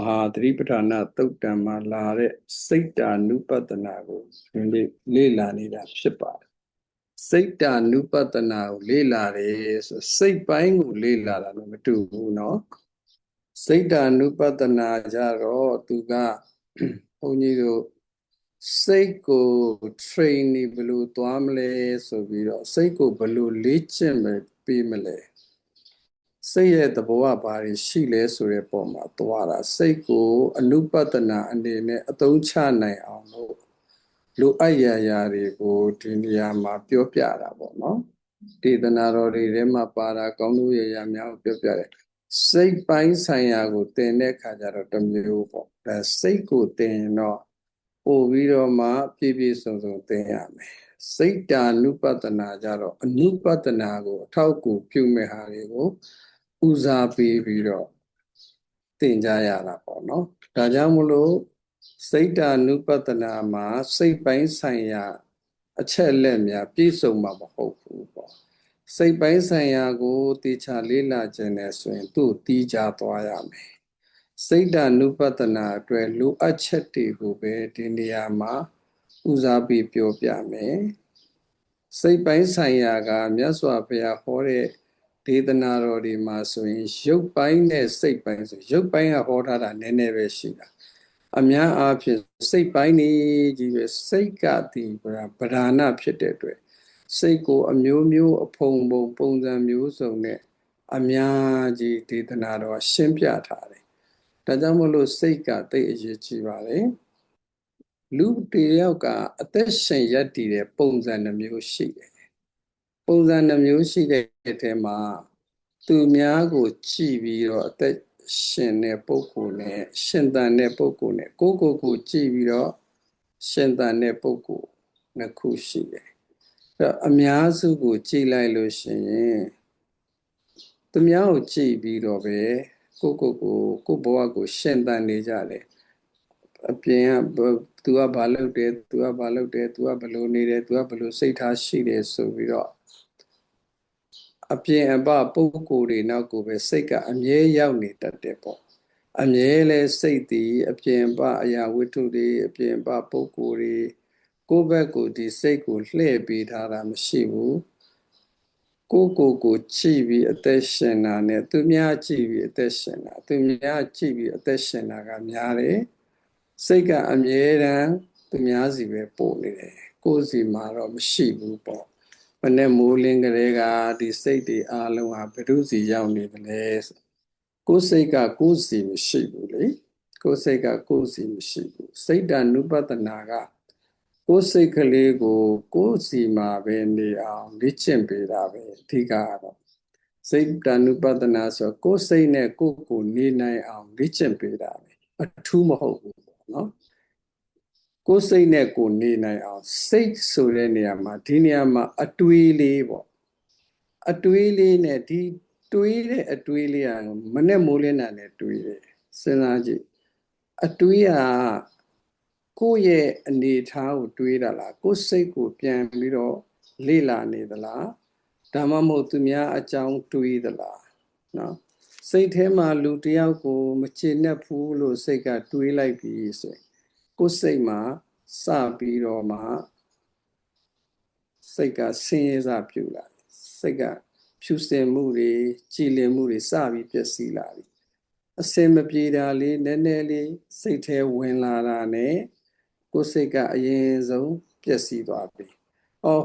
ဟာသတိပဋ္ဌာန်သုတ်တံမှာလာတဲ့စိတ်တာနုပတနာကိုဒီနေ့လေ့လာနေတာဖြစ်ပါတယ်စိတ်တာနုပတနာကိုလေ့လာတယ်ဆိုစိတ်ပိုင်းကိုလေ့လာတာတော့မတူဘူးเนาะစိတ်တာနုပတနာကြတော့သူကဘုန်းကြီးတို့စိတ်ကို train နေဘယ်လိုသွားမလဲဆိုပြီးတော့စိတ်ကိုဘယ်လိုလေ့ကျင့်ပေးမလဲစိတ်ရဲ့သဘောကဘာတွေရှိလဲဆိုတဲ့ပုံမှာသွားတာစိတ်ကိုအနုပတနာအနေနဲ့အသုံးချနိုင်အောင်လို့လိုအပ်ရာတွေကိုဒီနေရာမှာပြောပြတာပေါ့နော်ဒေသနာတော်တွေထဲမှာပါတာကောင်းလို့ရာများကိုပြောပြတယ်စိတ်ပိုင်းဆိုင်ရာကိုသင်တဲ့အခါကျတော့တစ်မျိုးပေါ့ဒါစိတ်ကိုသင်ရင်တော့ပို့ပြီးတော့မှပြည့်ပြည့်စုံစုံသင်ရမယ်စိတ်တာနုပတနာကြတော့အနုပတနာကိုအထောက်အကူပြုမဲ့ဟာတွေကိုဦးစားပေးပြီးတော့သင်ကြရတာပေါ့နော်ဒါကြောင့်မလို့စိတ်တာနုပတနာမှာစိတ်ပိုင်းဆိုင်ရာအချက်လက်များပြည့်စုံမှာမဟုတ်ဘူးပေါ့စိတ်ပိုင်းဆိုင်ရာကိုတေချာလေ့လာခြင်းနဲ့ဆိုရင်သူ့တီးကြသွားရမယ်စိတ်တာနုပတနာအတွက်လိုအပ်ချက်တွေကိုပဲဒီနေရာမှာဦးစားပေးပြောပြမယ်စိတ်ပိုင်းဆိုင်ရာကမြတ်စွာဘုရားဟောတဲ့ဒေသနာတော်ဒီမှာဆိုရင်ရုပ်ပိုင်းနဲ့စိတ်ပိုင်းဆိုရုပ်ပိုင်းကဟောထားတာနည်းနည်းပဲရှိတာအများအားဖြင့်စိတ်ပိုင်းနေကြီးပဲစိတ်ကဒီဗราဏဖြစ်တဲ့အတွက်စိတ်ကိုအမျိုးမျိုးအဖုံပုံစံမျိုးစုံနဲ့အများကြီးဒေသနာတော်ရှင်းပြထားတယ်ဒါကြောင့်မလို့စိတ်ကသိအရေးကြီးပါတယ်လူတယောက်ကအသက်ရှင်ရပ်တည်တဲ့ပုံစံနှမျိုးရှိတယ်ပုံစံနှမျိုးရှိတဲ့အထဲမှာသူများကိုကြည့်ပြီးတော့အသက်ရှင်တဲ့ပုဂ္ဂိုလ်နဲ့ရှင်သန်တဲ့ပုဂ္ဂိုလ်နဲ့ကိုကြည့်ပြီးတော့ရှင်သန်တဲ့ပုဂ္ဂိုလ်နှစ်ခုရှိတယ်အဲ့တော့အများစုကိုကြည့်လိုက်လို့ရှိရင်သူများကိုကြည့်ပြီးတော့ပဲကိုဘဝကိုရှင်သန်နေကြတယ်အပြင်ကသူကဘာလုပ်တယ်သူကဘာလုပ်တယ်သူကဘယ်လိုနေတယ်သူကဘယ်လိုစိတ်ထားရှိတယ်ဆိုပြီးတော့အပြင်အပပုဂ္ဂိုလ်တွေနောက်ကိုပဲစိတ်ကအမြဲရောက်နေတတ်တယ်ပေါ့အမြဲလဲစိတ်တည်အပြင်ပအရာဝတ္ထုတွေအပြင်ပပုဂ္ဂိုလ်တွေကိုယ့်ဘက်ကိုဒီစိတ်ကိုလှည့်ပေးထားတာမရှိဘူးကိုကြည့်ပြီးအသက်ရှင်တာနဲ့သူများကြည့်ပြီးအသက်ရှင်တာသူများကြည့်ပြီးအသက်ရှင်တာကများတယ်စိတ်ကအမြဲတမ်းသူများစီပဲပို့နေတယ်ကိုယ်စီမှာတော့မရှိဘူးပေါ့မနဲ့မိုးလင်းကလေးကဒီစိတ်တွေအားလုံးဟာဘု து စီရောက်နေတယ်လေကိုယ်စိတ်ကကိုယ်စီမရှိဘူးလေကိုယ်စိတ်ကကိုယ်စီမရှိဘူးစိတ်တ ानु ပတနာကကိုယ်စိတ်ကလေးကိုကိုယ်စီမှာပဲနေအောင်လေ့ကျင့်ပေးတာပဲအဓိကကတော့စိတ်တ ानु ပတနာဆိုကိုယ်စိတ်နဲ့ကိုနေနိုင်အောင်လေ့ကျင့်ပေးတာပဲအထူးမဟုတ်ဘူးပေါ့နော်ကိုယ်စိတ်နဲ့ကိုနေနိုင်အောင်စိတ်ဆိုတဲ့နေရာမှာဒီနေရာမှာအတွေးလေးပေါ့အတွေးလေးနဲ့ဒီတွေးတဲ့အတွေးလေးကမနဲ့မိုးလင်းတာနဲ့တွေးတယ်စဉ်းစားကြည့်အတွေးကကိုယ့်ရဲ့အနေထားကိုတွေးတာလားကိုယ်စိတ်ကိုပြန်ပြီးတော့လေ့လာနေသလားဒါမှမဟုတ်သူများအကြောင်းတွေးသလားနော်စိတ်ထဲမှာလူတယောက်ကိုမချေနှက်ဘူးလို့စိတ်ကတွေးလိုက်ပြီးဆိုရင်ကိုယ်စိတ်မှာစပြီးတော့မှစိတ်ကဆင်းရဲစားပြုလာစိတ်ကဖြူစင်မှုတွေကြည်လင်မှုတွေစပြီးပျက်စီးလာပြီအစင်မပြေတာလေးနည်းနည်းလေးစိတ်ထဲဝင်လာတာနဲ့ကိုယ်စိတ်ကအရင်ဆုံးပျက်စီးသွားပြီ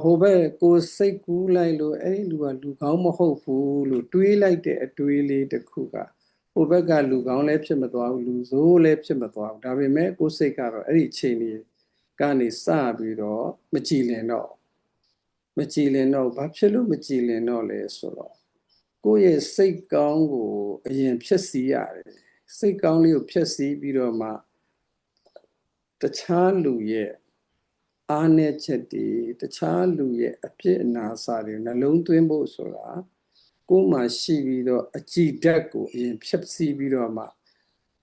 ဟိုဘက်ကိုယ်စိတ်ကူးလိုက်လို့အဲ့ဒီလူကလူကောင်းမဟုတ်ဘူးလို့တွေးလိုက်တဲ့အတွေးလေးတစ်ခုကဟိုဘက်ကလူကောင်းလည်းဖြစ်မသွားဘူးလူဆိုးလည်းဖြစ်မသွားဘူးဒါပေမဲ့ကိုယ်စိတ်ကတော့အဲ့ဒီအချိန်လေးကနေစပြီးတော့မကြည်လင်တော့ဘာဖြစ်လို့မကြည်လင်တော့လဲဆိုတော့ကိုယ့်ရဲ့စိတ်ကောင်းကိုအရင်ဖြစ်စီရတယ်စိတ်ကောင်းလေးကိုဖြစ်စီပြီးတော့မှတခြားလူရဲ့အားနည်းချက်တွေတခြားလူရဲ့အဖြစ်အနာစာတွေနှလုံးသွင်းဖို့ဆိုတာကိုယ်မှာရှိပြီးတော့အကြည်ဓာတ်ကိုအရင်ဖြစ်စီပြီးတော့မှ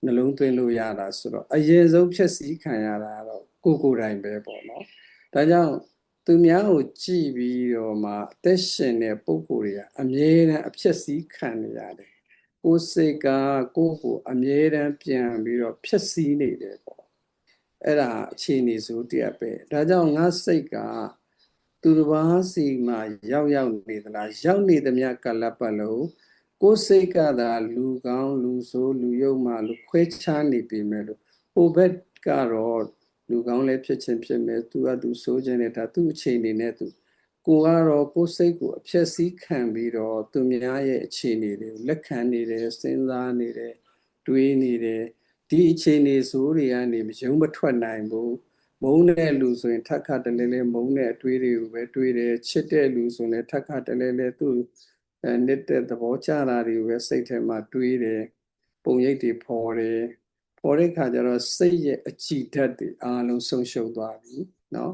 နှလုံးသွင်းလို့ရတာဆိုတော့အရင်ဆုံးဖြစ်စီခံရတာတော့ကိုယ်တိုင်ပဲပေါ့နော်ဒါကြောင့်သူများကိုကြည့်ပြီးတော့မှအသက်ရှင်တဲ့ပုံကိုယ်တွေကအမြဲတမ်းအဖြစ်စီခံနေရတယ် ကိုယ်စိတ်ကကိုအမြဲတမ်းပြန်ပြီးတော့ဖြည့်ဆည်းနေတယ်ပေါ့အဲ့ဒါအခြေအနေဆိုတရားပဲဒါကြောင့်ငါစိတ်ကသူတစ်ပါးစီမှာရောက်နေသလားရောက်နေသမျှကာလပတ်လုံးကိုယ်စိတ်ကသာလူကောင်းလူဆိုးလူယုံမှလူခွဲခြားနေပြီမဲ့လို့ဟိုဘက်ကတော့လူကောင်းလည်းဖြစ်ခြင်းဖြစ်မယ်သူကသူဆိုးခြင်းနဲ့ဒါသူ့အခြေအနေနဲ့သူကိုကတော့ကိုယ်စိတ်ကိုအဖြည့်ဆည်းခံပြီးတော့သူများရဲ့အခြေအနေတွေကိုလက်ခံနေတယ်စဉ်းစားနေတယ်တွေးနေတယ်ဒီအခြေအနေဆိုးတွေကနေမယုံမထွက်နိုင်ဘူးမုန်းတဲ့လူဆိုရင်ထက်ခါတလဲလဲမုန်းတဲ့အတွေးတွေကိုပဲတွေးတယ်ချစ်တဲ့လူဆိုရင်ထက်ခါတလဲလဲသူ့နှစ်တဲ့သဘောကျတာတွေကိုပဲစိတ်ထဲမှာတွေးတယ်ပုံရိပ်တွေပေါ်တယ်ပေါ်တဲ့ခါကျတော့စိတ်ရဲ့အကြည်ဓာတ်တွေအားလုံးဆုံးရှုံးသွားပြီเนาะ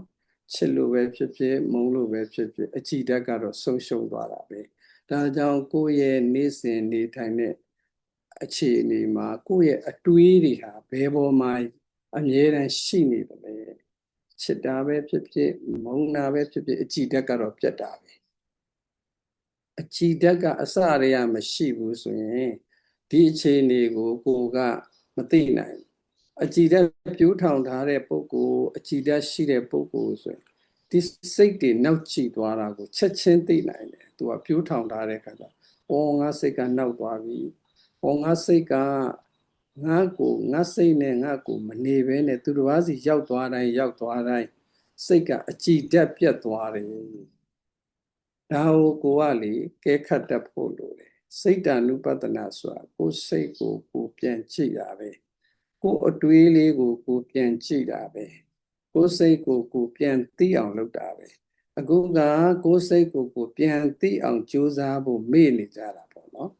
ချစ်လို့ပဲဖြစ်ဖြစ်မုန်းလို့ပဲဖြစ်ဖြစ်အကြည်ဓာတ်ကတော့ဆုံးရှုံးသွားတာပဲဒါကြောင့်ကိုယ့်ရဲ့နေ့စဉ်နေထိုင်တဲ့အခြေအနေမှာကိုယ့်ရဲ့အတွေးတွေဟာဘယ်ပေါ်မှာအမြဲတမ်းရှိနေတယ်လေချစ်တာပဲဖြစ်ဖြစ်မုန်းတာပဲဖြစ်ဖြစ်အကြည်ဓာတ်ကတော့ပြတ်တာပဲအကြည်ဓာတ်ကအစအရာမရှိဘူးဆိုရင်ဒီအခြေအနေကိုကိုကမသိနိုင်အကြည်ဓာတ်ပြိုးထောင်ထားတဲ့ပုဂ္ဂိုလ်အကြည်ဓာတ်ရှိတဲ့ပုဂ္ဂိုလ်ဆိုရင်ဒီစိတ်တွေနောက်ကျသွားတာကိုချက်ချင်းသိနိုင်တယ်သူကပြိုးထောင်ထားတဲ့ခါကျငါစိတ်ကနောက်သွားပြီငါစိတ်ကငါစိတ်နဲ့ငါကိုမနေဘဲနဲ့သူတစ်ပါးစီရောက်သွားတိုင်းစိတ်ကအကြည်ဓာတ်ပြတ်သွားတယ်ဒါကိုကလေကဲခတ်တတ်ဖို့လိုတယ်စိတ်တ ानु ပတနာဆိုတာကိုယ်စိတ်ကိုပြန်ကြည့်တာပဲကိုယ်အတွေးလေးကိုပြန်ကြည့်တာပဲကိုယ်စိတ်ကိုပြန်သိအောင်လုပ်တာပဲအခုကကိုယ်စိတ်ကိုပြန်သိအောင်ကြိုးစားဖို့မေ့နေကြတာပေါ့နော်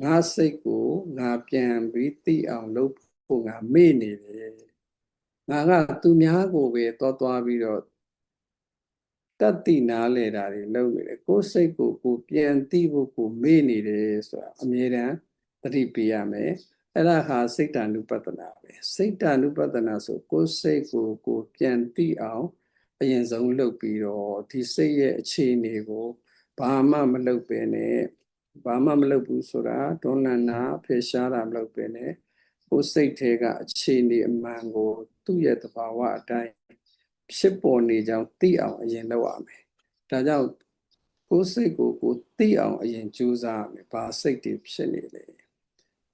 ငါစိတ်ကိုငါပြန်ပြီးသိအောင်လုပ်ဖို့ငါမေ့နေတယ်ငါကသူများကိုပဲသွားပြီးတော့တတ်သိနားလဲတာတွေလုပ်နေတယ်ကိုယ်စိတ်ကိုပြန်သိဖို့ကိုမေ့နေတယ်ဆိုတာအမြဲတမ်းသတိပေးရမယ်အဲ့ဒါဟာစိတ်တ ानु ပတနာပဲစိတ်တ ानु ပတနာဆိုကိုယ်စိတ်ကိုပြန်သိအောင်အရင်ဆုံးလုပ်ပြီးတော့ဒီစိတ်ရဲ့အခြေအနေကိုဘာမှမလုပ်ပဲနဲ့ဘာမှမလုပ်ဘူးဆိုတာတွန်းလှန်တာဖယ်ရှားတာမလုပ်ပဲနဲ့ကိုယ်စိတ်ထဲကအခြေအနေအမှန်ကိုသူ့ရဲ့သဘာဝအတိုင်းဖြစ်ပေါ်နေကြောင်းသိအောင်အရင်လုပ်ရမယ်ဒါကြောင့်ကိုယ်စိတ်ကိုသိအောင်အရင်ကြိုးစားရမယ်ဘာစိတ်တွေဖြစ်နေလဲ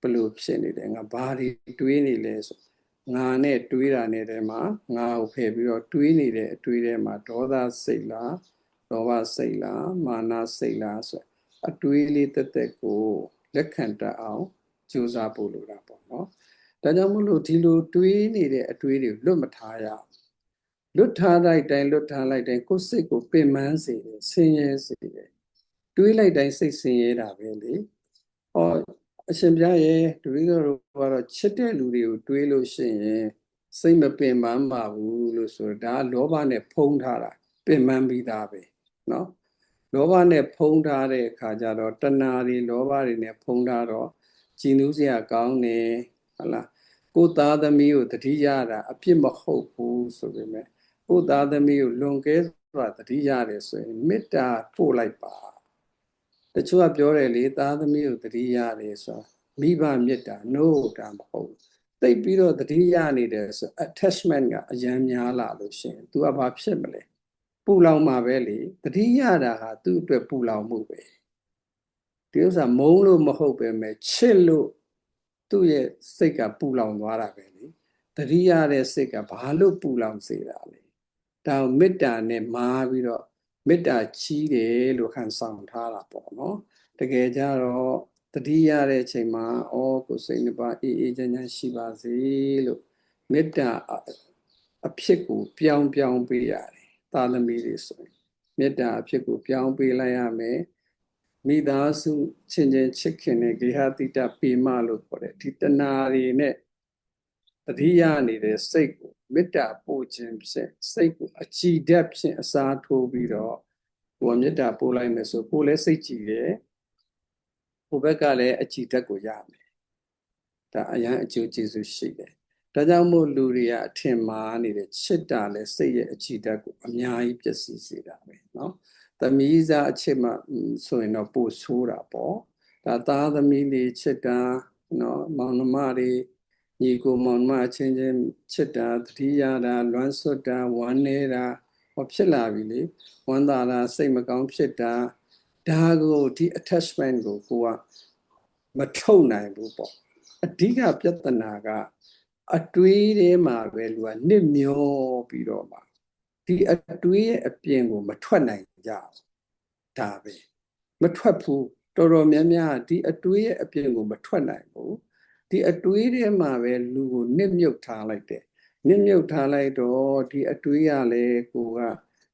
ဘယ်လိုဖြစ်နေလဲငါဘာတွေတွေးနေလဲဆိုငါနဲ့တွေးတာနဲ့တည်းမှာငါကိုဖယ်ပြီးတော့တွေးနေတဲ့အတွေးထဲမှာဒေါသစိတ်လားလောဘစိတ်လားမာနစိတ်လားဆိုအတွေးလေးတက်တက်ကိုလက်ခံတတ်အောင်ကြိုးစားဖို့လိုတာပေါ့နော်ဒါကြောင့်မို့လို့ဒီလိုတွေးနေတဲ့အတွေးတွေကိုလွတ်မထားရအောင်လွတ်ထားလိုက်တိုင်းကိုယ်စိတ်ကိုပင်ပန်းစေတယ်ဆင်းရဲစေတယ်တွေးလိုက်တိုင်းစိတ်ဆင်းရဲတာပဲလေဟောအရှင်ဘုရားရဲ့တပည့်တော်တို့ကတော့ချစ်တဲ့လူတွေကိုတွေးလို့ရှိရင်စိတ်မပင်ပန်းပါဘူးလို့ဆိုတော့ဒါလောဘနဲ့ဖုံးထားတာပင်ပန်းပြီးသားပဲเนาะလောဘနဲ့ဖုံးထားတဲ့အခါကျတော့တဏှာတွေလောဘတွေနဲ့ဖုံးထားတော့ကြည်နူးစရာကောင်းတယ်ဟုတ်လားကိုယ်သားသမီးကိုတတိယတာအပြစ်မဟုတ်ဘူးဆိုပေမဲ့ကိုယ်သားသမီးကိုလွန်ကဲစွာတတိရတယ်ဆိုရင်မေတ္တာပို့လိုက်ပါတချို့ကပြောတယ်လေသားသမီးကိုတတိရတယ်ဆိုတာမိဘမေတ္တာ no တာမဟုတ်သိပြီးတော့တတိယနေတယ်ဆို attachment ကအယံများလာလို့ရှိရင် तू ကဘာဖြစ်မလဲပူလောင်မှာပဲလေတတိယတာဟာသူ့အတွက်ပူလောင်မှုပဲဒီဥစ္စာမုန်းလို့မဟုတ်ပဲမဲ့ချစ်လို့သူ့ရဲ့စိတ်ကပူလောင်သွားတာပဲလေတတိယတဲ့စိတ်ကဘာလို့ပူလောင်စေတာလဲဒါကိုမေတ္တာနဲ့မာပြီးတော့မေတ္တာကြီးတယ်လို့ခံဆောင်ထားတာပေါ့နော်တကယ်ကြတော့တတိယတဲ့အချိန်မှာကိုယ်စိတ်နှစ်ပါးအေးအေးချမ်းချမ်းရှိပါစေလို့မေတ္တာအဖြစ်ကိုပြောင်းပေးရတယ်သာသမီတွေဆိုရင်မေတ္တာအဖြစ်ကိုပြောင်းပေးလိုက်ရမယ်မိသားစုချင်းချစ်ခင်တဲ့ဂေဟတိတပေမလို့ခေါ်တဲ့ဒီတဏှာတွေနဲ့တတိယနေတဲ့စိတ်ကိုမေတ္တာပို့ခြင်းဖြင့်စိတ်ကိုအကြည်ဓာတ်ဖြင့်အစားထိုးပြီးတော့ကိုယ်မေတ္တာပို့လိုက်မယ်ဆိုကိုယ်လည်းစိတ်ကြည်တယ်ဟိုဘက်ကလည်းအကြည်ဓာတ်ကိုရမယ်ဒါအရန်အကျိုးကျေးဇူးရှိတယ်ဒါကြောင့်မို့လူတွေကအထင်မှားနေတဲ့ချစ်တာလဲစိတ်ရဲ့အကြည်ဓာတ်ကိုအများကြီးပျက်စီးစေတာပဲเนาะသမီးစားအချစ်မှဆိုရင်တော့ပို့ဆိုးတာပေါ့ ဒါသားသမီးတွေချစ်တာနော်မောင်နှမတွေညီကိုမောင်နှမအချင်းချင်းချစ်တာသတိရတာလွမ်းဆွတ်တာဝမ်းနေတာဟောဖြစ်လာပြီလေဝမ်းသာတာစိတ်မကောင်းဖြစ်တာဒါကိုဒီ attachment ကိုကမထုတ်နိုင်ဘူးပေါ့အဓိကပြဿနာကအတွေးထဲမှာပဲလူကနစ်မျောပြီးတော့မှဒီအတွေးရဲ့အပြင်ကိုမထွက်နိုင်ကြဘူးဒါပဲမထွက်ဘူးတော်တော်များများဒီအတွေးရဲ့အပြင်ကိုမထွက်နိုင်ဘူးဒီအတွေးထဲမှာပဲလူကိုနစ်မြုပ်ထားလိုက်တယ်နစ်မြုပ်ထားလိုက်တော့ဒီအတွေးရလဲကိုက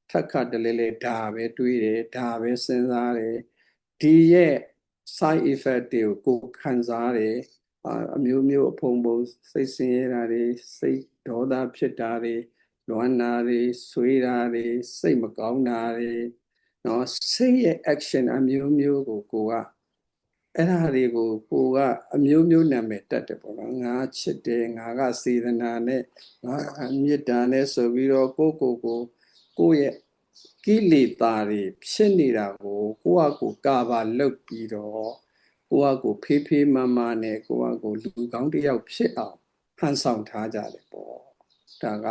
ထက်ခါတလဲလဲဒါပဲတွေးတယ်ဒါပဲစဉ်းစားတယ်ဒီရဲ့ side effect တွေကိုခံစားတယ်အမျိုးမျိုးအဖုံဖုံစိတ်ဆင်းရဲတာတွေစိတ်ဒေါသဖြစ်တာတွေလွမ်းတာတွေဆွေးတာတွေစိတ်မကောင်းတာတွေနော်စိတ်ရဲ့ action အမျိုးမျိုးကိုကအဲ့ဒါတွေကိုကိုကအမျိုးမျိုးနာမည်တက်တယ်ပေါ့နော်ငါချစ်တယ်ငါကစေတနာနဲ့ငါမေတ္တာနဲ့ဆိုပြီးတော့ကိုယ့်ရဲ့ကိလေသာတွေဖြစ်နေတာကိုကိုယ့်အကိုကာဗာလုပ်ပြီးတော့ကိုယ့်အကိုဖေးဖေးမမနဲ့ကိုယ့်အကိုလူကောင်းတစ်ယောက်ဖြစ်အောင်ဟန်ဆောင်ထားကြတယ်ပေါ့ဒါက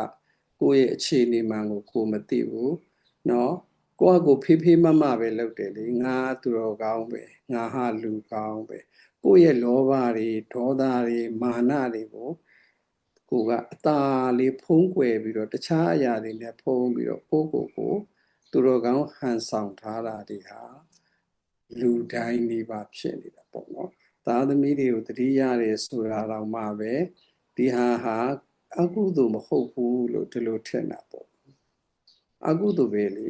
ကိုယ့်ရဲ့အခြေအနေမှန်ကိုကိုမသိဘူးနော်ကိုယ့်အကိုဖေးဖေးမမပဲလုပ်တယ်လေငါသူတော်ကောင်းပဲငါဟာလူကောင်းပဲကိုယ့်ရဲ့လောဘတွေဒေါသတွေမာနတွေကိုကိုကအသာလေးဖုံးကွယ်ပြီးတော့တခြားအရာတွေနဲ့ဖုံးပြီးတော့ကိုသူတော်ကောင်းဟန်ဆောင်ထားတာတွေဟာလူတိုင်းနေပါဖြစ်နေတာပေါ့နော်သားသမီးတွေကိုတတိရတယ်ဆိုတာတော့မှပဲဒီဟာအကုသိုလ်မဟုတ်ဘူးလို့ဒီလိုထင်တာပေါ့အကုသိုလ်ပဲလေ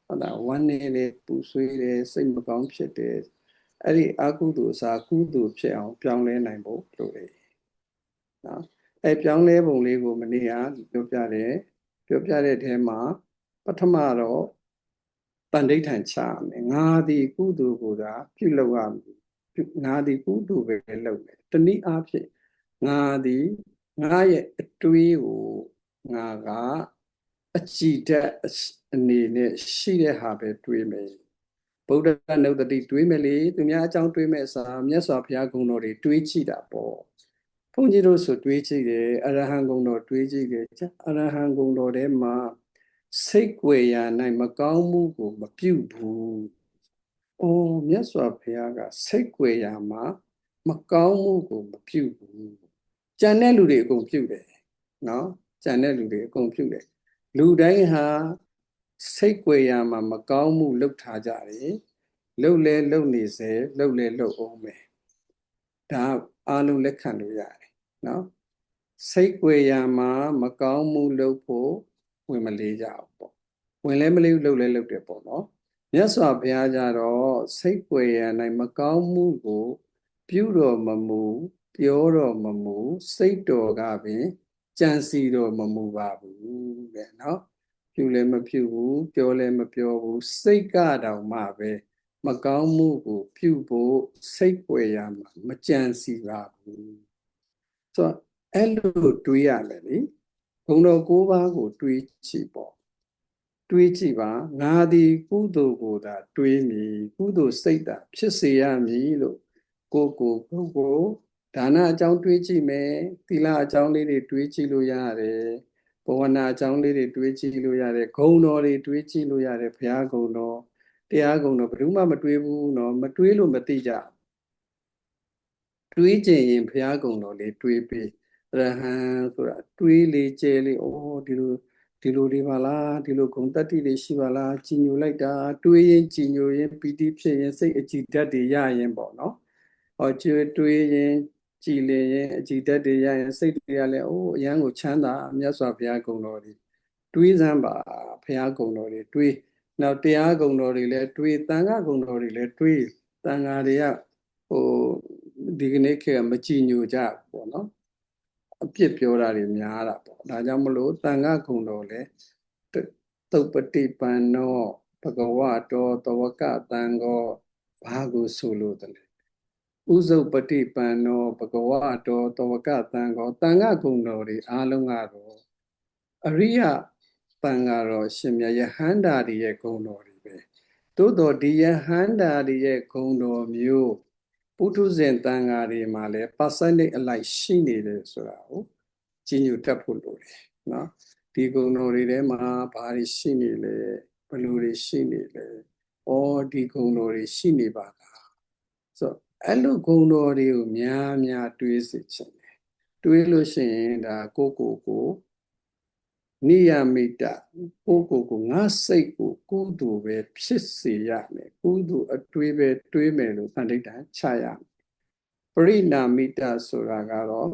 ဟုတ်လားဝမ်းနေတယ်ပူဆွေးတယ်စိတ်မကောင်းဖြစ်တယ်အဲ့ဒီအကုသိုလ်အစားကုသိုလ်ဖြစ်အောင်ပြောင်းလဲနိုင်ဖို့လိုတယ်နော်အဲ့ပြောင်းလဲပုံလေးကိုမနေ့ကပြောပြတဲ့ထဲမှာပထမတော့တန်ဋိဌာန်ချမယ်ငါသည်ကုသိုလ်ကိုသာပြုလုပ်ရမည်ငါသည်ကုသိုလ်ပဲလုပ်မယ်တနည်းအားဖြင့်ငါသည်ငါရဲ့အတွေးကိုငါကအကြည်ဓာတ်အနေနဲ့ရှိတဲ့ဟာပဲတွေးမယ်ဗုဒ္ဓနုဒ္ဒတိတွေးမယ်လေသူများအကြောင်းတွေးမယ်စာမြတ်စွာဘုရားဂုဏ်တော်တွေတွေးကြည့်တာပေါ့ဘုန်းကြီးတို့ဆိုတွေးကြည့်တယ်အရဟံဂုဏ်တော်တွေးကြည့်တယ်အရဟံဂုဏ်တော်ထဲမှာစိတ်ွယ်ရာ၌မကောင်းမှုကိုမပြုဘူး။အော်မြတ်စွာဘုရားကစိတ်ွယ်ရာမှာမကောင်းမှုကိုမပြုဘူး။ကြံတဲ့လူတွေအကုန်ပြုတယ်နော်။ကြံတဲ့လူတွေအကုန်ပြုတယ်။လူတိုင်းဟာစိတ်ွယ်ရာမှာမကောင်းမှုလုပ်ထားကြတယ်။လုပ်နေစေလုပ်အောင်မယ်။ဒါအားလုံးလက်ခံလို့ရတယ်နော်။စိတ်ွယ်ရာမှာမကောင်းမှုလုပ်ဖို့ဝင်မလေးကြဘူးပေါ့ဝင်လဲမလေးလှုပ်လဲလှုပ်တယ်ပေါ့နော်မြတ်စွာဘုရားကြတော့စိတ်ွယ်ရ၌မကောင်းမှုကိုပြုတော်မမူပြောတော်မမူစိတ်တော်ကပင်ကြံစီတော်မမူပါဘူးတဲ့နော်ပြုလဲမပြုဘူးပြောလဲမပြောဘူးစိတ်ကတောင်မှပဲမကောင်းမှုကိုပြုဖို့စိတ်ွယ်ရမှာမကြံစီပါဘူးဆိုတော့အဲ့လိုတွေးရမယ်လေဘုံတော်၉ပါးကိုတွေးကြည့်ပေါ့တွေးကြည့်ပါငါသည်ကုသိုလ်ကိုသာတွေးမည်ကုသိုလ်စိတ်သာဖြစ်စေရမည်လို့ကိုဒါနအကြောင်းတွေးကြည့်မယ်သီလအကြောင်းလေးတွေတွေးကြည့်လို့ရတယ်ဘဝနာအကြောင်းလေးတွေတွေးကြည့်လို့ရတယ်ဂုဏ်တော်တွေတွေးကြည့်လို့ရတယ်ဘုရားဂုဏ်တော်တရားဂုဏ်တော်ဘယ်သူမှမတွေးဘူးเนาะမတွေးလို့မသိကြတွေးကြရင်ဘုရားဂုဏ်တော်လေးတွေးပြီးရဟန်းဆိုတာတွေးလေကြဲလေဩဒီလိုတွေပါလားဒီလိုဂုဏ်တတ္တိတွေရှိပါလားကြည်ညိုလိုက်တာတွေးရင်ကြည်ညိုရင်ပီတိဖြစ်ရင်စိတ်အကြည်ဓာတ်တွေရရင်ပေါ့နော်ဟောတွေးရင်ကြည်လင်ရင်အကြည်ဓာတ်တွေရရင်စိတ်တွေကလည်းအိုးအရန်ကိုချမ်းသာမြတ်စွာဘုရားဂုဏ်တော်တွေးစမ်းပါဘုရားဂုဏ်တော်တွေးနောက်တရားဂုဏ်တော်တွေလည်းတွေးသံဃာဂုဏ်တော်တွေလည်းတွေးသံဃာတွေကဟိုဒီကနေ့ခေတ်ကမကြည်ညိုကြပေါ့နော်အပြစ်ပြောတာတွေများတာပေါ့ဒါကြောင့်မလို့သံဃာဂုဏ်တော်လည်းသုပတိပန္နောဘဂဝတောတဝကသံဃောဘာကိုဆိုလို့တလဲဥဇုပတိပန္နောဘဂဝတောတဝကသံဃောသံဃာဂုဏ်တော်တွေအားလုံးကတော့အရိယသံဃာတော်ရှင်မြတ်ယဟန္တာတွေရဲ့ဂုဏ်တော်တွေပဲသို့တော်ဒီယဟန္တာတွေရဲ့ဂုဏ်တော်မျိုး ပုထုဇဉ်တန်ဃာတွေမှာလည်း percentage အလိုက်ရှိနေတယ်ဆိုတာကိုကြီးညိုတတ်ဖို့လိုတယ်နော်ဒီဂုဏ်တော်တွေထဲမှာဘာတွေရှိနေလဲဘယ်လိုတွေရှိနေလဲဩဒီဂုဏ်တော်တွေရှိနေပါလားဆိုတော့အဲ့လိုဂုဏ်တော်တွေကိုများများတွေးစေချင်တယ်တွေးလို့ရှိရင်ဒါကိုနိယမိတကိုငါစိတ်ကိုကုသိုလ်ပဲဖြစ်စေရမယ်ကုသိုလ်အတွေးပဲတွေးမယ်လို့သန္တိတံချရမယ်ပရိနာမိတဆိုတာကတော့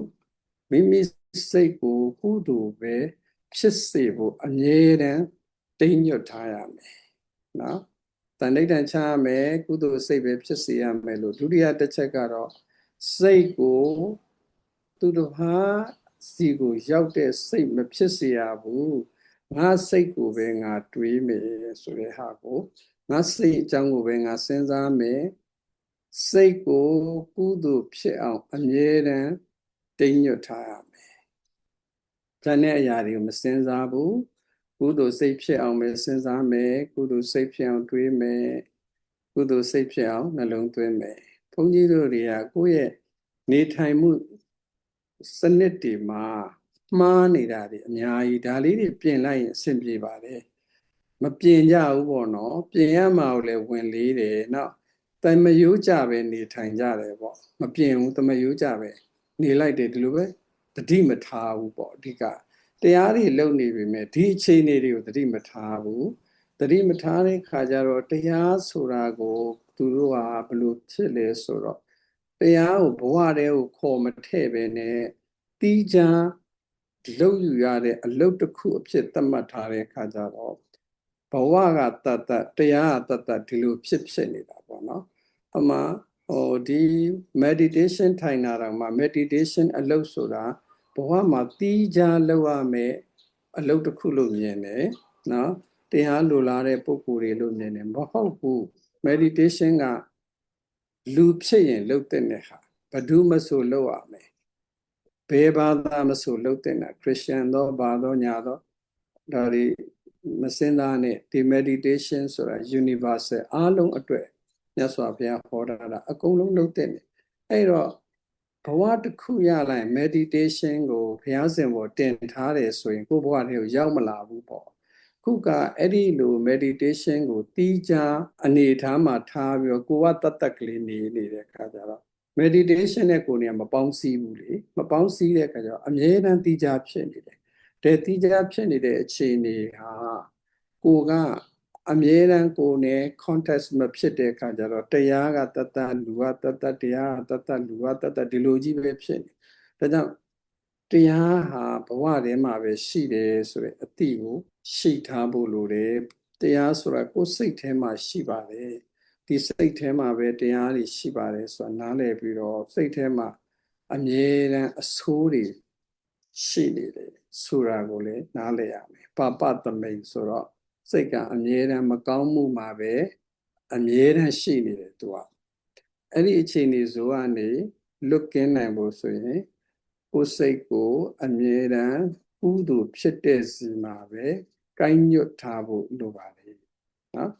မိမိစိတ်ကိုကုသိုလ်ပဲဖြစ်စေဖို့အမြဲတမ်းတိမ်ညွတ်ထားရမယ်နော်တဏိဋ္ဌံချရမယ်ကုသိုလ်စိတ်ပဲဖြစ်စေရမယ်လို့ဒုတိယတစ်ချက်ကတော့စိတ်ကိုသူတစ်ပါးစီကိုရောက်တဲ့စိတ်မဖြစ်စေရဘူးငါစိတ်ကိုပဲငါတွေးမယ်ဆိုတဲ့ဟာကိုငါစိတ်အကြောင်းကိုပဲငါစဉ်းစားမယ်စိတ်ကိုကုသိုလ်ဖြစ်အောင်အမြဲတမ်းတိမ်ညွတ်ထားရမယ်။ဉာဏ်နဲ့အရာတွေကိုမစဉ်းစားဘူး။ကုသိုလ်စိတ်ဖြစ်အောင်ပဲစဉ်းစားမယ်။ကုသိုလ်စိတ်ဖြစ်အောင်တွေးမယ်။ကုသိုလ်စိတ်ဖြစ်အောင်နှလုံးသွင်းမယ်။ဘုန်းကြီးတို့တွေကကိုယ့်ရဲ့နေထိုင်မှုစနစ်တွေမှာမှားနေတာတွေအများကြီးဒါလေးတွေပြင်လိုက်ရင်အဆင်ပြေပါတယ်။မပြင်ကြဘူးပေါ့နော်။ပြင်ရမှာကိုလည်းဝင်လေးတယ်။နောက်တမယိုးကြပဲနေထိုင်ကြတယ်ပေါ့မပြင်ဘူးတမယိုးကြပဲနေလိုက်တယ်ဒီလိုပဲတတိမထားဘူးပေါ့အဓိကတရားတွေလုံနေပြီမဲ့ဒီအခြေအနေတွေကိုတတိမထားဘူးတတိမထားတဲ့ခါကျတော့တရားဆိုတာကိုသူတို့ကဘယ်လိုဖြစ်လဲဆိုတော့တရားကိုဘဝတည်းကိုခေါ်မထည့်ပဲနဲ့တီးခြားလုံယူရတဲ့အလုပ်တစ်ခုအဖြစ်သတ်မှတ်ထားတဲ့ခါကျတော့ဘဝကတတ်တရားကတတ်ဒီလိုဖြစ်နေတာပေါ့နော်အမှဒီ meditation ထိုင်တာတော့မှ meditation အလုပ်ဆိုတာဘဝမှာတီးခြားလုပ်ရမယ်အလုပ်တစ်ခုလို့မြင်တယ်နော်တရားလိုလားတဲ့ပုဂ္ဂိုလ်တွေလို့မြင်တယ်မဟုတ်ဘူး meditation ကလူဖြစ်ရင်လုပ်တဲ့ဟာဘယ်သူမှဆိုလုပ်ရမယ်ဘယ်ဘာသာမဆိုလုပ်တဲ့နာခရစ်ယာန်တော့ဘာတော့ညာတော့ဒါတွေမစင်သားနဲ့ဒီ meditation ဆိုတာ universal အားလုံးအတွက်မြတ်စွာဘုရားဟောတာအကုန်လုံးလုပ်တဲ့အဲ့တော့ဘဝတစ်ခုရလိုက် meditation ကိုဘုရားရှင်ပေါ်တင်ထားတယ်ဆိုရင်ကိုယ့်ဘဝတွေကိုရောက်မလာဘူးပေါ့ခုကအဲ့ဒီလို meditation ကိုတီးခြားအနေထားမှာထားပြီးတော့ကိုယ်ကတတ်ကလေးနေတဲ့အခါကျတော့ meditation နဲ့ကိုယ်နေမပေါင်းစည်းဘူးလေမပေါင်းစည်းတဲ့အခါကျတော့အမြဲတမ်းတီးခြားဖြစ်နေတယ်တဲ့တီးခြားဖြစ်နေတဲ့အခြေအနေဟာကိုကအမြဲတမ်းကိုယ်နဲ့ context မဖြစ်တဲ့အခါကျတော့တရားကတတ်လူကတတ်တရားကတတ်လူကတတ်ဒီလိုကြီးပဲဖြစ်နေဒါကြောင့်တရားဟာဘဝထဲမှာပဲရှိတယ်ဆိုတဲ့အသိကိုရှိထားဖို့လိုတယ်တရားဆိုတာကိုယ်စိတ်ထဲမှာရှိပါတယ်ဒီစိတ်ထဲမှာပဲတရားတွေရှိပါတယ်ဆိုတာနားလည်ပြီးတော့စိတ်ထဲမှာအမြဲတမ်းအဆိုးတွေရှိနေတယ်ဆိုတာကိုလည်းနားလည်ရမယ်ပပသမိန်ဆိုတော့စိတ်ကအမြဲတမ်းမကောင်းမှုမှာပဲအမြဲတမ်းရှိနေတယ်သူကအဲ့ဒီအခြေအနေဇိုကနေလွတ်ကင်းနိုင်ဖို့ဆိုရင်ကိုယ်စိတ်ကိုအမြဲတမ်းကုသိုလ်ဖြစ်တဲ့စီမှာပဲကိုင်းညွတ်ထားဖို့လိုပါလေနော်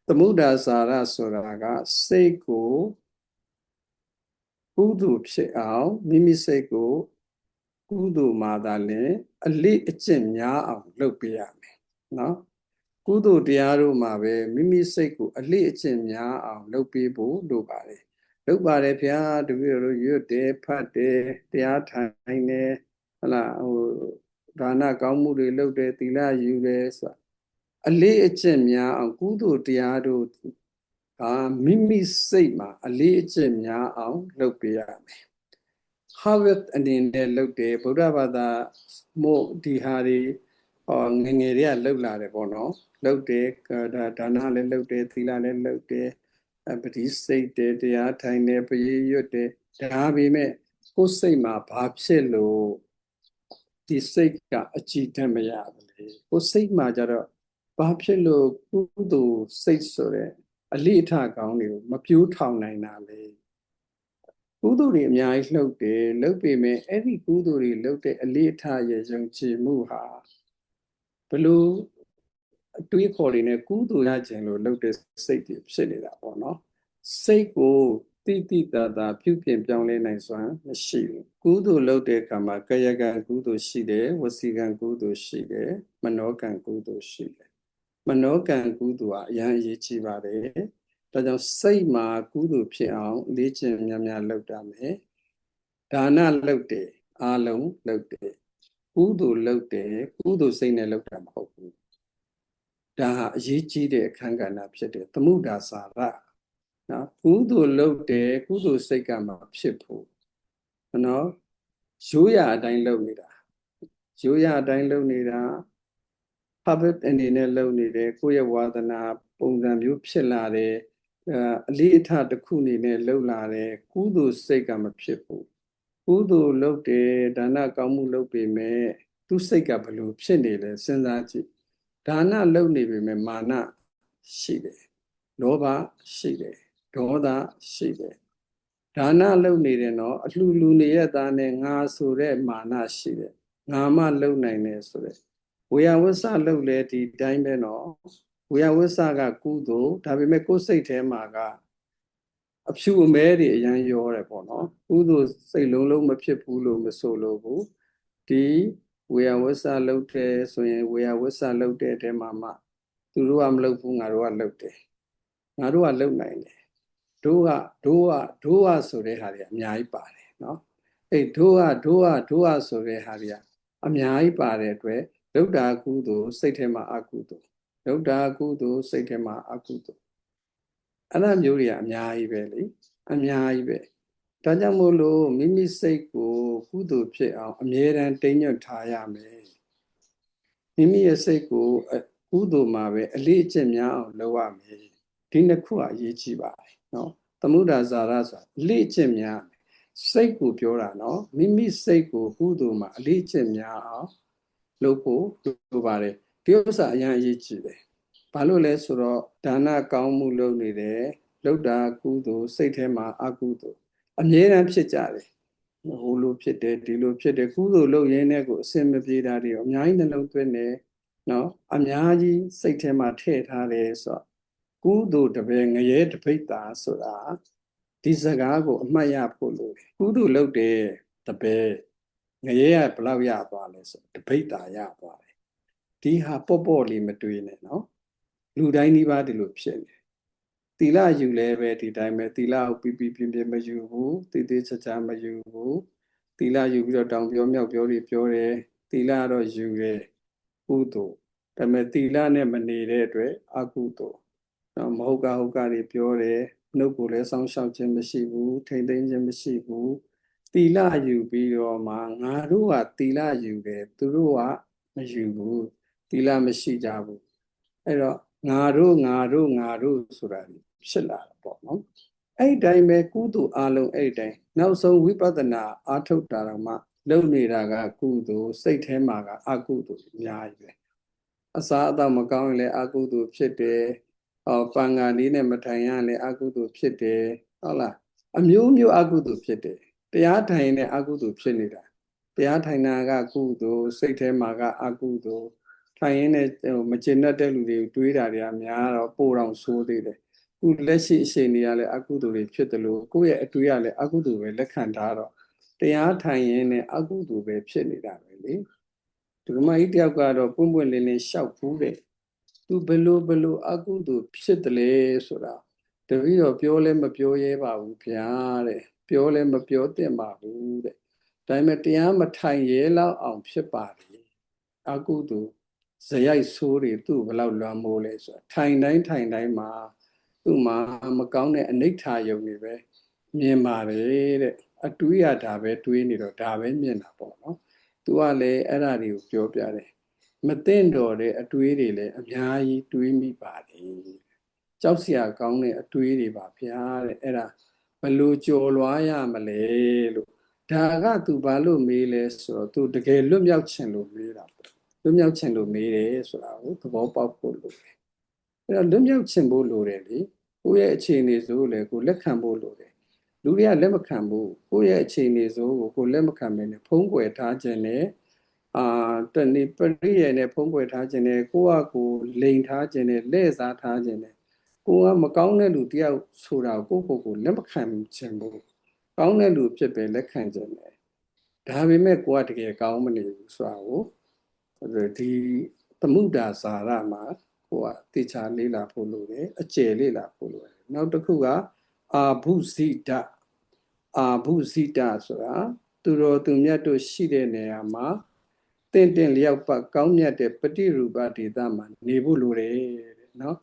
သမုဒ္ဒါစာရဆိုတာကစိတ်ကိုကုသိုလ်ဖြစ်အောင်မိမိစိတ်ကိုကုသိုလ်မှာသာလင်အလေးအကျင့်များအောင်လုပ်ပေးရမယ်နော်ကုသိုလ်တရားတို့မှာပဲမိမိစိတ်ကိုအလေးအကျင့်များအောင်လုပ်ပေးဖို့လိုပါတယ်လုပ်ပါတယ်ဗျာတပည့်တော်ရွတ်တယ်ဖတ်တယ်တရားထိုင်တယ်ဟလာဒါနကောင်းမှုတွေလုပ်တယ်သီလယူတယ်ဆိုတာအလေးအကျင့်များအောင်ကုသိုလ်တရားတို့မိမိစိတ်မှာအလေးအကျင့်များအောင်လုပ်ပေးရမယ် harvest အနေနဲ့လုပ်တယ်ဗုဒ္ဓဘာသာမို့ဒီဟာတွေငငယ်တွေကလုပ်လာတယ်ပေါ့နော်လုပ်တယ်ဒါနလည်းလုပ်တယ်သီလလည်းလုပ်တယ်ပတိစိတ်တယ်တရားထိုင်တယ်ပရိရွတ်တယ်ဒါပေမဲ့ကိုယ်စိတ်မှာဘာဖြစ်လို့ဒီစိတ်ကအကြည်တတ်မရဘူးလေကိုယ်စိတ်မှာကြတော့ဘာဖြစ်လို့ကုသိုလ်စိတ်ဆိုတဲ့အလိအထကောင်းတွေကိုမပြိုးထောင်နိုင်တာလေကုသိုလ်တွေအများကြီးလှုပ်တယ်လှုပ်ပေမဲ့အဲ့ဒီကုသိုလ်တွေလှုပ်တဲ့အလေးအထရဲ့ယုံကြည်မှုဟာဘလို့အတွေးခေါ်တွေနဲ့ကုသိုလ်ရခြင်းလို့လှုပ်တဲ့စိတ်တွေဖြစ်နေတာပေါ့နော်စိတ်ကို တိတိတသာပြုပြင်ပြောင်းလဲနိုင်စွမ်းမရှိဘူးကုသိုလ်လုပ်တဲ့အခါမှာကာယကံကုသိုလ်ရှိတယ်ဝစီကံကုသိုလ်ရှိတယ်မနောကံကုသိုလ်ရှိတယ်မနောကံကုသိုလ်ကအရန်အရေးကြီးပါတယ်ဒါကြောင့်စိတ်မှာကုသိုလ်ဖြစ်အောင်လေ့ကျင့်များများလုပ်တာမယ်ဒါနလုပ်တယ်အာလုံးလုပ်တယ်ကုသိုလ်လုပ်တယ်ကုသိုလ်စိတ်နဲ့လုပ်တာမဟုတ်ဘူးဒါဟာအရေးကြီးတဲ့အခန်းကဏ္ဍဖြစ်တယ်သမုဒ္ဒါစာရနော်ကုသိုလ်လုပ်တယ်ကုသိုလ်စိတ်ကမှဖြစ်ဖို့နော်ရိုးရာအတိုင်းလုပ်နေတာရိုးရာအတိုင်းလုပ်နေတာ habit အနေနဲ့လုပ်နေတယ်ကိုယ့်ရဲ့ဝါသနာပုံစံမျိုးဖြစ်လာတယ်အလေးအထားတစ်ခုအနေနဲ့လုပ်လာတယ်ကုသိုလ်စိတ်ကမဖြစ်ဘူးကုသိုလ်လုပ်တယ်ဒါနကောင်းမှုလုပ်ပေမဲ့သူစိတ်ကဘယ်လိုဖြစ်နေလဲစဉ်းစားကြည့်ဒါနလုပ်နေပေမဲ့မာနရှိတယ်လောဘရှိတယ်ဒေါသရှိတယ်ဒါနလုပ်နေတယ်နော်အလှလူနေရသားနဲ့ငါဆိုတဲ့မာနရှိတယ်ငါမှလုပ်နိုင်တယ်ဆိုတဲ့ဝေယဝစ္စလုပ်လဲဒီတိုင်းပဲနော်ဝေယဝစ္စကကုသိုလ်ဒါပေမဲ့ကိုယ်စိတ်ထဲမှာကအဖြူအမဲတွေအရန်ရောတယ်ပေါ့နော်ကုသိုလ်စိတ်လုံးလုံးမဖြစ်ဘူးလို့မဆိုလို့ဘူးဒီဝေယဝစ္စလုပ်တယ်ဆိုရင်ဝေယဝစ္စလုပ်တဲ့အထဲမှာမှသူတို့ကမလုပ်ဘူးငါတို့ကလုပ်တယ်ငါတို့ကလုပ်နိုင်တယ်တို့ကဆိုတဲ့ဟာတွေအများကြီးပါတယ်နော်အဲ့တို့ကဆိုတဲ့ဟာတွေကအများကြီးပါတဲ့အတွက်လုဒ္ဓကုသိုလ်စိတ်ထဲမှာအကုသိုလ်လုဒ္ဓကုသိုလ်စိတ်ထဲမှာအကုသိုလ်အဲ့လိုမျိုးတွေကအများကြီးပဲလေအများကြီးပဲဒါကြောင့်မို့လို့မိမိစိတ်ကိုကုသိုလ်ဖြစ်အောင်အမြဲတမ်းတိမ်ညွတ်ထားရမယ်မိမိရဲ့စိတ်ကိုကုသိုလ်မှာပဲအလေးအကျင့်များအောင်လုပ်ရမယ်ဒီနှစ်ခုကအရေးကြီးပါတယ်နော်သမုဒ္ဒါဇာရဆိုတာအလေးအကျင့်များစိတ်ကိုပြောတာနော်မိမိစိတ်ကိုကုသိုလ်မှာအလေးအကျင့်များအောင်လုပ်ဖို့လိုပါတယ်ဒီဥစ္စာအရင်အရေးကြီးတယ်ဘာလို့လဲဆိုတော့ဒါနကောင်းမှုလုပ်နေတယ်လုဒ္ဓကုသိုလ်စိတ်ထဲမှာအကုသိုလ်အမြဲတမ်းဖြစ်ကြတယ်ဟိုလိုဖြစ်တယ်ဒီလိုဖြစ်တယ်ကုသိုလ်လုပ်ရင်းနဲ့ကိုအစင်မပြေတာတွေအများကြီးနှလုံးသွင်းနေနော်အများကြီးစိတ်ထဲမှာထည့်ထားတယ်ဆိုတော့ကုသိုလ်တပည့်ငရဲတပိတ်တာဆိုတာဒီစကားကိုအမှတ်ရဖို့လိုတယ်ကုသိုလ်လုပ်တယ်တပည့်ငရဲကဘလောက်ရသွားလဲဆိုတပိတ်တာရသွားတယ်ဒီဟာပေါ့လေးမတွေးနဲ့နော်လူတိုင်းဒီပါဒီလိုဖြစ်နေသီလယူလဲပဲဒီတိုင်းပဲသီလကိုပြင်းမယူဘူးတည်တည်ချာချာမယူဘူးသီလယူပြီးတော့တောင်ပြောမြောက်ပြောတွေပြောတယ်သီလတော့ယူတယ်ကုသိုလ်ဒါပေမဲ့သီလနဲ့မနေတဲ့အတွက်အကုသိုလ်နော်မဟုတ်ကတွေပြောတယ်နှုတ်ကိုလည်းစောင့်ရှောက်ခြင်းမရှိဘူးထိမ့်သိမ်းခြင်းမရှိဘူးသီလယူပြီးတော့မှငါတို့ကသီလယူတယ်သူတို့ကမယူဘူးသီလမရှိကြဘူးအဲ့တော့ငါတို့ဆိုတာဖြစ်လာတာပေါ့နော်အဲ့တိုင်းပဲကုသိုလ်အလုံးအဲ့တိုင်းနောက်ဆုံးဝိပဿနာအားထုတ်တာတော့မှလုပ်နေတာကကုသိုလ်စိတ်ထဲမှာကအကုသိုလ်အများကြီးပဲအစားအသောက်မကောင်းရင်လည်းအကုသိုလ်ဖြစ်တယ်ပန်ကာလေးနဲ့မထိုင်ရရင်လည်းအကုသိုလ်ဖြစ်တယ်ဟုတ်လားအမျိုးမျိုးအကုသိုလ်ဖြစ်တယ်တရားထိုင်ရင်လည်းအကုသိုလ်ဖြစ်နေတာတရားထိုင်တာကကုသိုလ်စိတ်ထဲမှာကအကုသိုလ်ထိုင်ရင်းနဲ့မကျေနပ်တဲ့လူတွေကိုတွေးတာတွေကများတော့ပိုတော့ဆိုးသေးတယ်ခုလက်ရှိအချိန်တွေကလည်းအကုသိုလ်တွေဖြစ်တယ်လို့ကိုယ့်ရဲ့အတွေးကလည်းအကုသိုလ်ပဲလက်ခံထားတော့တရားထိုင်ရင်းနဲ့အကုသိုလ်ပဲဖြစ်နေတာပဲလေဒီမကြီးတယောက်ကတော့ပွင့်ပွင့်လင်းလင်းရှောက်ဖူးတယ်သူဘလို့အကုသိုလ်ဖြစ်တယ်လေဆိုတာတပည့်တော်ပြောလဲမပြောရဲပါဘူးဗျာတဲ့ပြောလဲမပြောသင့်ပါဘူးတဲ့ဒါပေမဲ့တရားမထိုင်ရဲလောက်အောင်ဖြစ်ပါတယ်အကုသိုလ်ဇယိုက်ဆိုးတွေသူ့ဘလောက်လွှမ်းမိုးလဲဆိုထိုင်တိုင်းမှာသူ့မှာမကောင်းတဲ့အနိဋ္ဌာယုံတွေပဲမြင်ပါတယ်တဲ့အတွေးရတာပဲတွေးနေတော့ဒါပဲမြင်တာပေါ့နော်သူကလည်းအဲ့ဒါတွေကိုပြောပြတယ်မသိမ့်တော်တဲ့အတွေးတွေလည်းအများကြီးတွေးမိပါတယ်ကြောက်စရာကောင်းတဲ့အတွေးတွေပါဗျာတဲ့အဲ့ဒါဘလို့ကြော်လွားရမလဲလို့ဒါကသူဘာလို့မေးလဲဆိုတော့သူတကယ်လွတ်မြောက်ခြင်းလို့မေးတာပေါ့လွတ်မြောက်ခြင်းလို့မေးတယ်ဆိုတာကိုသဘောပေါက်ဖို့လိုတယ်အဲ့တော့လွတ်မြောက်ခြင်းဖို့လိုတယ်လေကိုယ့်ရဲ့အခြေအနေဆိုလည်းကိုလက်ခံဖို့လိုတယ်လူတွေကလက်မခံဘူးကိုယ့်ရဲ့အခြေအနေဆိုကိုလက်မခံမင်းနဲ့ဖုံးကွယ်ထားခြင်းနဲ့တဏိပရိယေနဲ့ဖုံးကွယ်ထားခြင်းနဲ့ကိုယ့်အကိုလိန်ထားခြင်းနဲ့လဲ့စားထားခြင်းနဲ့ ကိုကမကောင်းတဲ့လူတယောက်ဆိုတာကိုလက်မခံချင်ဘူးကောင်းတဲ့လူဖြစ်ပဲလက်ခံချင်တယ်ဒါပေမဲ့ကိုကတကယ်ကောင်းမနေဘူးဆိုတာကိုဒီသမုဒ္ဒါစာရမှာကိုကတေချာလေးလာဖို့လိုတယ်အကျယ်လေးလာဖို့လိုတယ်နောက်တစ်ခုကအာဘုဇိတဆိုတာသူတော်သူမြတ်တို့ရှိတဲ့နေရာမှာတင့်လျောက်ပတ်ကောင်းမြတ်တဲ့ပฏิရူပဒေသမှာနေဖို့လိုတယ်တဲ့နော်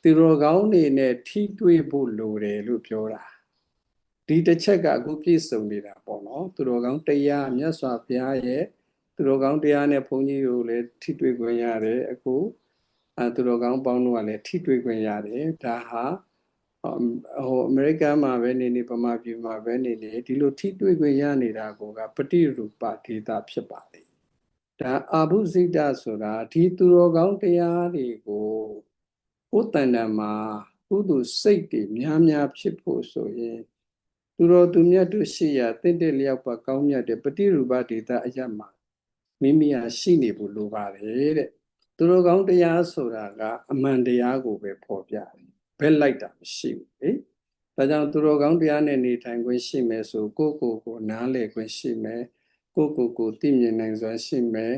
သူတော်ကောင်းတွေနဲ့ထိတွေ့ဖို့လိုတယ်လို့ပြောတာဒီတစ်ချက်ကအခုပြည့်စုံနေတာပေါ့နော်သူတော်ကောင်းတရားမြတ်စွာဘုရားရဲ့သူတော်ကောင်းတရားနဲ့ဘုန်းကြီးတို့လည်းထိတွေ့ခွင့်ရတယ်အခုသူတော်ကောင်းပေါင်းတို့ကလည်းထိတွေ့ခွင့်ရတယ်ဒါဟာအမေရိကန်မှာပဲနေဗမာပြည်မှာပဲနေဒီလိုထိတွေ့ခွင့်ရနေတာကပฏิရူပဒေသဖြစ်ပါလေဒါအာဘုဇိတဆိုတာဒီသူတော်ကောင်းတရားတွေကိုကိုယ်တဏ္ဍာမှာကုသိုလ်စိတ်တွေများဖြစ်ဖို့ဆိုရင်သူတော်သူမြတ်တို့ရှိရာတင့်လျောက်ပတ်ကောင်းမြတ်တဲ့ပฏิရူပဒေသအရမှာမိမိဟာရှိနေဖို့လိုပါတယ်တဲ့သူတော်ကောင်းတရားဆိုတာကအမှန်တရားကိုပဲဖော်ပြတယ်ဘက်လိုက်တာမရှိဘူးလေဒါကြောင့်သူတော်ကောင်းတရားနဲ့နေထိုင်ခွင့်ရှိမယ်ဆိုကိုနားလည်ခွင့်ရှိမယ်ကိုသိမြင်နိုင်စွာရှိမယ်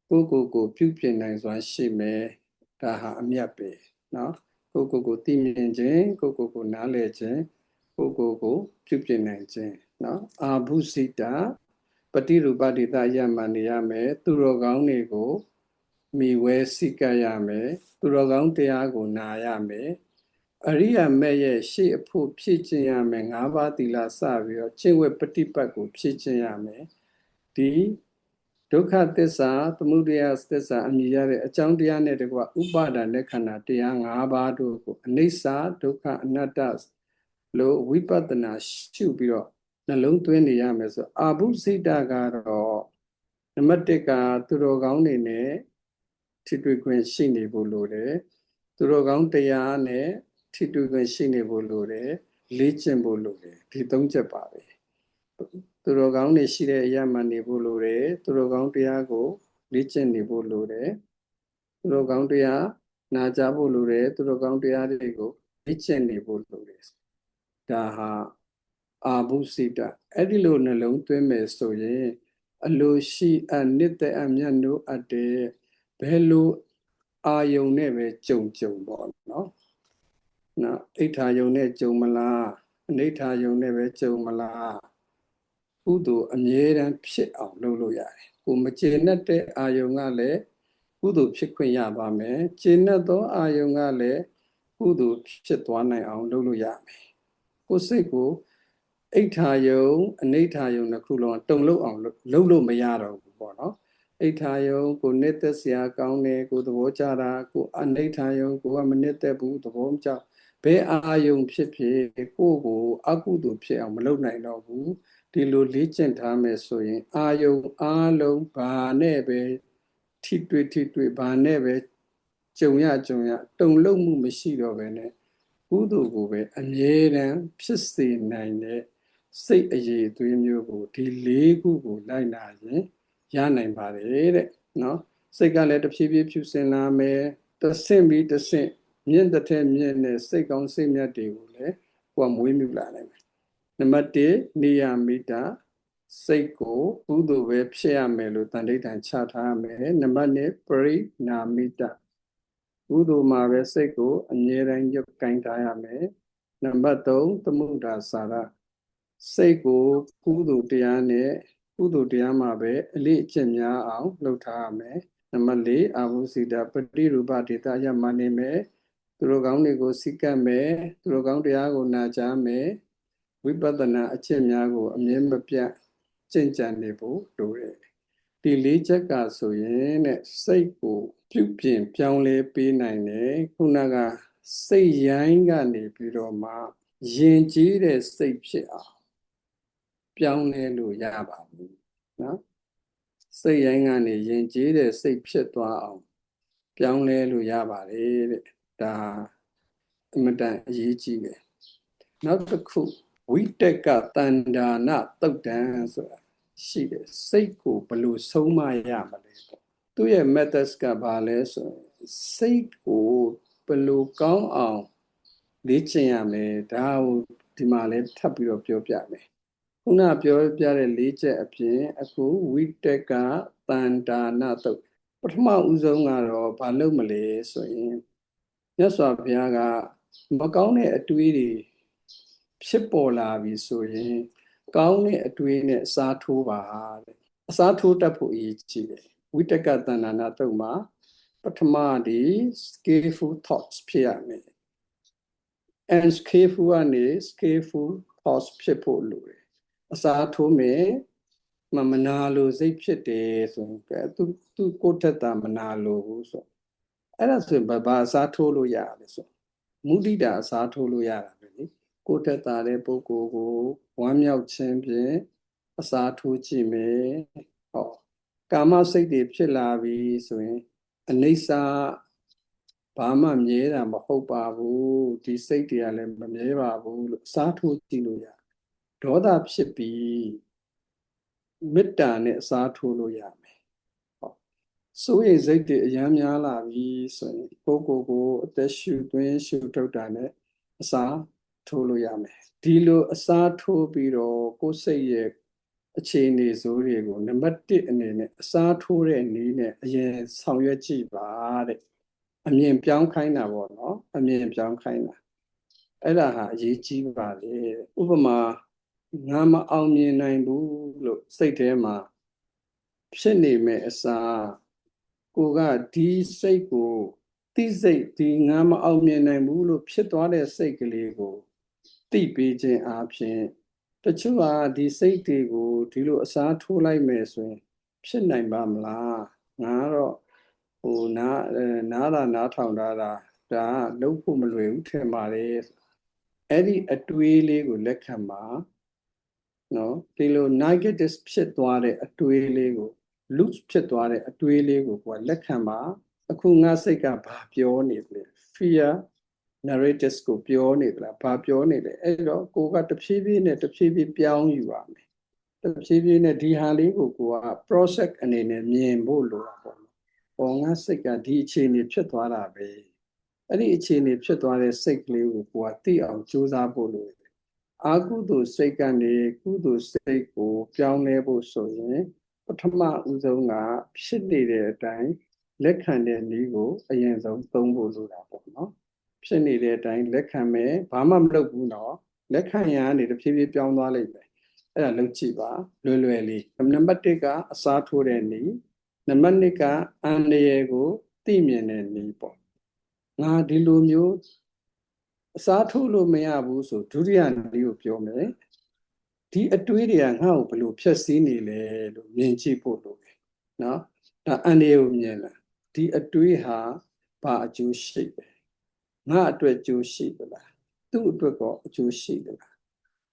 ကိုပြုပြင်နိုင်စွာရှိမယ်ဒါဟာအမြတ်ပဲเนาะကိုသိမြင်ခြင်းကိုနားလည်ခြင်းကိုပြုပြင်နိုင်ခြင်းเนาะအာဘုဇိတပฏิရူပဒေသရမှနေရမယ်သူတော်ကောင်းတွေကိုမိဝဲစိကရမယ်သူတော်ကောင်းတရားကိုနာရမယ်အရိယာမဲ့ရဲ့ရှေ့အဖို့ဖြည့်ခြင်းရမယ်၅ပါးသီလစပြီးတော့ကျင့်ဝတ်ပฏิပတ်ကိုဖြည့်ခြင်းရမယ်ဒီဒုက္ခသစ္စာသမုဒယသစ္စာအမြင်ရတဲ့အကြောင်းတရားနဲ့တကွဥပါဒာလက္ခဏာတရား၅ပါးတို့ကိုအနိစ္စဒုက္ခအနတ္တလို့ဝိပဿနာရှုပြီးတော့နှလုံးသွင်းနေရမယ်ဆိုအာဘုဇိတကတော့နံပါတ်1ကသူတော်ကောင်းတွေနဲ့ထိတွေ့ခွင့်ရှိနေဖို့လိုတယ်သူတော်ကောင်းတရားနဲ့ထိတွေ့ခွင့်ရှိနေဖို့လိုတယ်လေ့ကျင့်ဖို့လိုတယ်ဒီ၃ချက်ပါပဲသူတော်ကောင်းတွေရှိတဲ့အရာမှနေဖို့လိုတယ်သူတော်ကောင်းတရားကိုလေ့ကျင့်နေဖို့လိုတယ်သူတော်ကောင်းတရားနာကြားဖို့လိုတယ်သူတော်ကောင်းတရားတွေကိုလေ့ကျင့်နေဖို့လိုတယ်ဒါဟာအာဘုစိတအဲ့ဒီလိုနှလုံးသွင်းမယ်ဆိုရင်အလိုရှိအနှစ်သက်အမြတ်နိုးအပ်တဲ့ဘယ်လိုအာယုံနဲ့ပဲကြုံပေါ့နော်အိဋ္ဌာယုံနဲ့ကြုံမလားအနိဋ္ဌာယုံနဲ့ပဲကြုံမလားကုသိုလ်အမြဲတမ်းဖြစ်အောင်လုပ်လို့ရတယ်ကိုမကျေနပ်တဲ့အာယုံကလည်းကုသိုလ်ဖြစ်ခွင့်ရပါမယ်ကျေနပ်သောအာယုံကလည်းကုသိုလ်ဖြစ်သွားနိုင်အောင်လုပ်လို့ရမယ်ကိုစိတ်ကိုအိဋ္ဌာယုံအနိဋ္ဌာယုံနှစ်ခုလုံးတုံလို့အောင်လုပ်လို့မရတော့ဘူးပေါ့နော်အိဋ္ဌာယုံကိုနှစ်သက်စရာကောင်းတယ်ကိုသဘောကျတာကိုအနိဋ္ဌာယုံကိုကမနှစ်သက်ဘူးသဘောမကျဘယ်အာယုံဖြစ်ဖြစ်ကိုအကုသိုလ်ဖြစ်အောင်မလုပ်နိုင်တော့ဘူးဒီလိုလေ့ကျင့်ထားမယ်ဆိုရင်အာယုံအားလုံးဘာနဲ့ပဲထိတွေ့ဘာနဲ့ပဲကြုံရတုံလုံးမှုမရှိတော့ပဲနဲ့ကုသိုလ်ကိုပဲအမြဲတမ်းဖြစ်စေနိုင်တဲ့စိတ်အရေးအသွေးမျိုးကိုဒီ၄ခုကိုလိုက်နာရင်ရနိုင်ပါတယ်တဲ့နော်စိတ်ကလည်းတဖြည်းဖြည်းဖြူစင်လာမယ်တဆင့်ပြီးတဆင့်မြင့်တဲ့မြင့်တဲ့စိတ်ကောင်းစိတ်မြတ်တွေကိုလည်းကိုယ်မွေးမြူလာနိုင်မယ်နံပါတ်1နေယမိတာစိတ်ကိုကုသိုလ်ပဲဖြစ်ရမယ်လို့တန်ဋိဌာန်ချထားရမယ်နံပါတ်2ပရိနာမိတာကုသိုလ်မှာပဲစိတ်ကိုအမြဲတမ်းရုပ်ကိုင်းထားရမယ်နံပါတ်3သမုဒ္ဒါစာရစိတ်ကိုကုသိုလ်တရားနဲ့ကုသိုလ်တရားမှာပဲအလေးအကျင့်များအောင်လုပ်ထားရမယ်နံပါတ်4အာဘုဇိတပฏิရူပဒေသရမှနေမယ်သူတို့ကောင်းတွေကိုစိတ်ကပ်မယ်သူတို့ကောင်းတရားကိုနာကြားမယ်ဝိပဿနာအချက်များကိုအမြဲမပြတ်ကျင့်ကြံနေဖို့လိုတယ်ဒီ၄ချက်ကဆိုရင်တဲ့စိတ်ကိုပြုပြင်ပြောင်းလဲပေးနိုင်တယ်ခုနကစိတ်ရိုင်းကနေပြီးတော့မှယဉ်ကျေးတဲ့စိတ်ဖြစ်အောင်ပြောင်းလဲလို့ရပါဘူးနော်စိတ်ရိုင်းကနေယဉ်ကျေးတဲ့စိတ်ဖြစ်သွားအောင်ပြောင်းလဲလို့ရပါတယ်တဲ့ဒါအမတန်အရေးကြီးတယ်နောက်တစ်ခုဝိတက်ကတန္ဒာနသုတ်တံဆိုတာရှိတယ်စိတ်ကိုဘယ်လိုဆုံးမရမလဲပေါ့သူ့ရဲ့ methods ကဘာလဲဆိုရင်စိတ်ကိုဘယ်လိုကောင်းအောင် လေ့ကျင့်ရမယ်ဒါကိုဒီမှာလည်းထပ်ပြီးတော့ပြောပြမယ်ခုနပြောပြတဲ့၄ချက်အပြင်အခုဝိတက်ကတန်တာနာတုတ်ပထမဦးဆုံးကတော့ဘာလုပ်မလဲဆိုရင်မြတ်စွာဘုရားကမကောင်းတဲ့အတွေးတွေဖြစ်ပေါ်လာပြီဆိုရင်ကောင်းတဲ့အတွေးနဲ့အစားထိုးပါတဲ့အစားထိုးတတ်ဖို့အရေးကြီးတယ်ဝိတက်ကတန်တာနာတုတ်မှာပထမဒီ skillful thoughts ဖြစ်ရမယ် and skillful ကနေ skillful thoughts ဖြစ်ဖို့လိုတယ်အစားထိုးမယ်မနာလို့စိတ်ဖြစ်တယ်ဆိုရင်သူကိုယ်ထက်တာမနာလို့ဘူးဆိုအဲ့ဒါဆိုဘာအစားထိုးလို့ရလဲဆိုမုဒိတာအစားထိုးလို့ရတာပဲလေကိုယ်ထက်တာတဲ့ပုဂ္ဂိုလ်ကိုဝမ်းမြောက်ခြင်းဖြင့်အစားထိုးကြည့်မယ်ဟောကာမစိတ်တွေဖြစ်လာပြီဆိုရင်အနိစ္စဘာမှမြဲတာမဟုတ်ပါဘူးဒီစိတ်တွေကလည်းမမြဲပါဘူးလို့အစားထိုးကြည့်လို့ရဒေါသဖြစ်ပြီးမေတ္တာနဲ့အစားထိုးလို့ရမယ်ဟောစိုးရိမ်စိတ်တွေအများများလာပြီဆိုရင်ကိုယ်ကိုအသက်ရှူသွင်းရှူထုတ်တာနဲ့အစားထိုးလို့ရမယ်ဒီလိုအစားထိုးပြီးတော့ကိုယ်စိတ်ရဲ့အခြေအနေစိုးတွေကိုနံပါတ်1အနေနဲ့အစားထိုးတဲ့နည်းနဲ့အရင်ဆောင်ရွက်ကြည့်ပါတဲ့အမြင်ပြောင်းခိုင်းတာပေါ့နော်အမြင်ပြောင်းခိုင်းတာအဲ့ဒါဟာအရေးကြီးပါလေဥပမာငါမအောင်မြင်နိုင်ဘူးလို့စိတ်ထဲမှာဖြစ်နေမဲ့အစားကိုကဒီစိတ်ကိုတိစိတ်ဒီငါမအောင်မြင်နိုင်ဘူးလို့ဖြစ်သွားတဲ့စိတ်ကလေးကိုတိပေးခြင်းအပြင်တချို့ကဒီစိတ်တွေကိုဒီလိုအစားထိုးလိုက်မယ်ဆိုရင်ဖြစ်နိုင်ပါမလားငါတော့ဟိုနားထောင်တာဒါလုပ်ဖို့မလွယ်ဘူးထင်ပါတယ်အဲ့ဒီအတွေးလေးကိုလက်ခံပါနော်ဒီလို negative ဖြစ်သွားတဲ့အတွေးလေးကို loose ဖြစ်သွားတဲ့အတွေးလေးကိုကိုယ်လက်ခံပါအခုငါစိတ်ကဘာပြောနေလဲ fear narratives ကိုပြောနေသလားဘာပြောနေလဲအဲ့တော့ကိုကတဖြည်းဖြည်းနဲ့ပြောင်းယူပါမယ်တဖြည်းဖြည်းနဲ့ဒီဟာလေးကိုကိုက process အနေနဲ့မြင်ဖို့လိုတာပေါ့။ဟောငါစိတ်ကဒီအခြေအနေဖြစ်သွားတာပဲ။အဲ့ဒီအခြေအနေဖြစ်သွားတဲ့စိတ်ကလေးကိုကိုကသိအောင်ကြိုးစားဖို့လိုတယ်။အာကုသိုလ်စိတ်ကနေကုသိုလ်စိတ်ကိုပြောင်းလဲဖို့ဆိုရင်ပထမဦးဆုံးကဖြစ်နေတဲ့အတိုင်းလက်ခံတဲ့နည်းကိုအရင်ဆုံးသုံးဖို့လိုတာပေါ့နော်။ဖြစ်နေတဲ့အတိုင်းလက်ခံမယ်ဘာမှမလုပ်ဘူးနော်။လက်ခံရကနေတဖြည်းဖြည်းပြောင်းသွားလိမ့်မယ်။အဲ့ဒါလုပ်ကြည့်ပါလွယ်လွယ်လေးနံပါတ်1ကအစားထိုးတဲ့နည်းနံပါတ်2ကအန္တရာယ်ကိုသိမြင်တဲ့နည်းပေါ့ငါဒီလိုမျိုးအစားထိုးလို့မရဘူးဆိုဒုတိယနည်းကိုပြောမယ်ဒီအတွေးတွေကငါ့ကိုဘယ်လိုဖြည့်ဆည်းနေလဲလို့မြင်ကြည့်ဖို့လိုတယ်နော်ဒါအန္တရာယ်ကိုမြင်လာဒီအတွေးဟာဘာအကျိုးရှိလဲငါအတွက်အကျိုးရှိသလားသူ့အတွက်ကောအကျိုးရှိသလား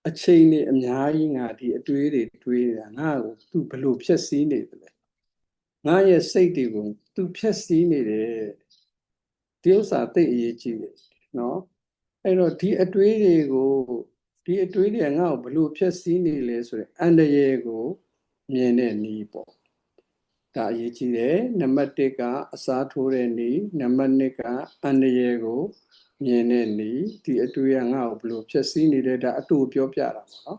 အချိန်နဲ့အများကြီးငါဒီအတွေးတွေတွေးနေတာငါ့ကိုသူဘယ်လိုဖြည့်ဆည်းနေသလဲငါရဲ့စိတ်တွေကိုသူဖြည့်ဆည်းနေတယ်ဒီဥစ္စာသိအရေးကြီးတယ်နော်အဲ့တော့ဒီအတွေးတွေကငါ့ကိုဘယ်လိုဖြည့်ဆည်းနေလဲဆိုတဲ့အန္တရာယ်ကိုမြင်တဲ့နည်းပေါ့ဒါအရေးကြီးတယ်နံပါတ်1ကအစားထိုးတဲ့နည်းနံပါတ်2ကအန္တရာယ်ကိုမြင်တဲ့နည်းဒီအတွေ့အငါ့ကိုဘယ်လိုဖြည့်ဆည်းနေလဲဒါအတူပြောပြတာပေါ့နော်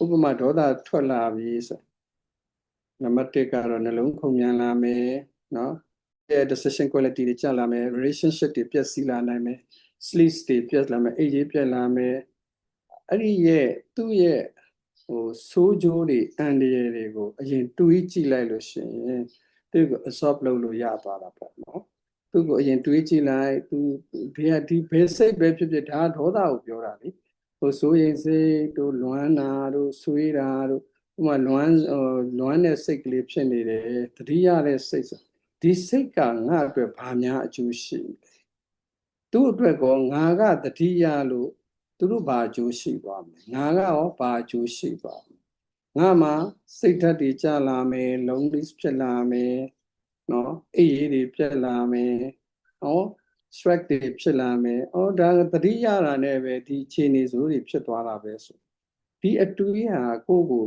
ဥပမာဒေါသထွက်လာပြီဆိုနံပါတ်1ကတော့နှလုံးခုန်မြန်လာမယ်နော်ရဲ့ decision quality တွေကျလာမယ် relationship တွေပျက်စီးလာနိုင်မယ် sleep တွေပျက်လာမယ်အိပ်ရေးပျက်လာမယ်အဲ့ဒီသူ့ရဲ့ဆိုးကျိုးတွေအန္တရာယ်တွေကိုအရင်တွေးကြည့်လိုက်လို့ရှိရင်သူ့ကို absorb လုပ်လို့ရသွားတာပေါ့နော်သူ့ကိုအရင်တွေးကြည့်လိုက်သူဒီဘယ်စိတ်ပဲဖြစ်ဖြစ်ဒါဒေါသကိုပြောတာလေဆိုရင်စိတ်တို့လွမ်းတာတို့ဆွေးတာတို့ဥပမာလွမ်းတဲ့စိတ်ကလေးဖြစ်နေတယ်တတိယတဲ့စိတ်ဆိုဒီစိတ်ကငါ့အတွက်ဘာများအကျိုးရှိလဲသူ့အတွက်ကောငါကတတိယလို့သူတို့ဘာအကျိုးရှိသွားမလဲငါကရောဘာအကျိုးရှိသွားမလဲငါမှာစိတ်ဓာတ်တွေကျလာမယ် lonely ဖြစ်လာမယ်နော်အိပ်ရေးတွေပြက်လာမယ်ဟော stress တွေဖြစ်လာမယ်ဒါတတိယတာနဲ့ပဲဒီအခြေအနေဆိုတွေဖြစ်သွားတာပဲဆိုဒီအတွေးဟာကိုယ့်ကို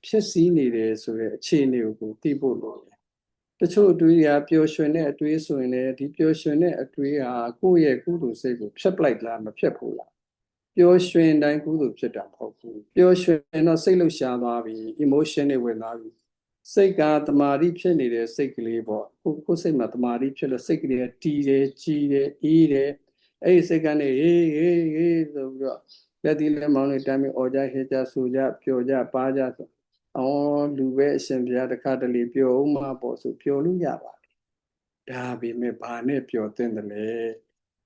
ဖြစ်စည်းနေတယ်ဆိုတဲ့အခြေအနေကိုသိဖို့လိုတယ်တ ချို့အတွေးတွေကပျော်ရွှင်တဲ့အတွေးဆိုရင်လည်းဒီပျော်ရွှင်တဲ့အတွေးဟာကိုယ့်ရဲ့ကုသိုလ်စိတ်ကိုဖျက်ပလိုက်လားမဖျက်ဘူးလားပျော်ရွှင်တိုင်းကုသိုလ်ဖြစ်တာမဟုတ်ဘူးပျော်ရွှင်တော့စိတ်လှုပ်ရှားသွားပြီ emotion တွေဝင်သွားပြီစိတ်ကတမာတိဖြစ်နေတဲ့စိတ်ကလေးပေါ့ကိုယ်စိတ်မှာတမာတိဖြစ်လို့စိတ်ကလေးကတီးတယ်ကြီးတယ်အေးတယ်အဲ့ဒီစိတ်ကနေဟေးဟေးဟေးဆိုပြီးတော့လက်ဒီလက်မောင်းလေးတမ်းပြီးအော်ကြဟစ်ကြဆူကြပျော်ကြပါကြဆိုလူပဲအရှင်ဘုရားတခါတလေပျော်ဦးမှာပေါ့ဆိုပျော်လို့ရပါတယ်ဒါပေမဲ့ဘာနဲ့ပျော်သင့်တယ်လဲ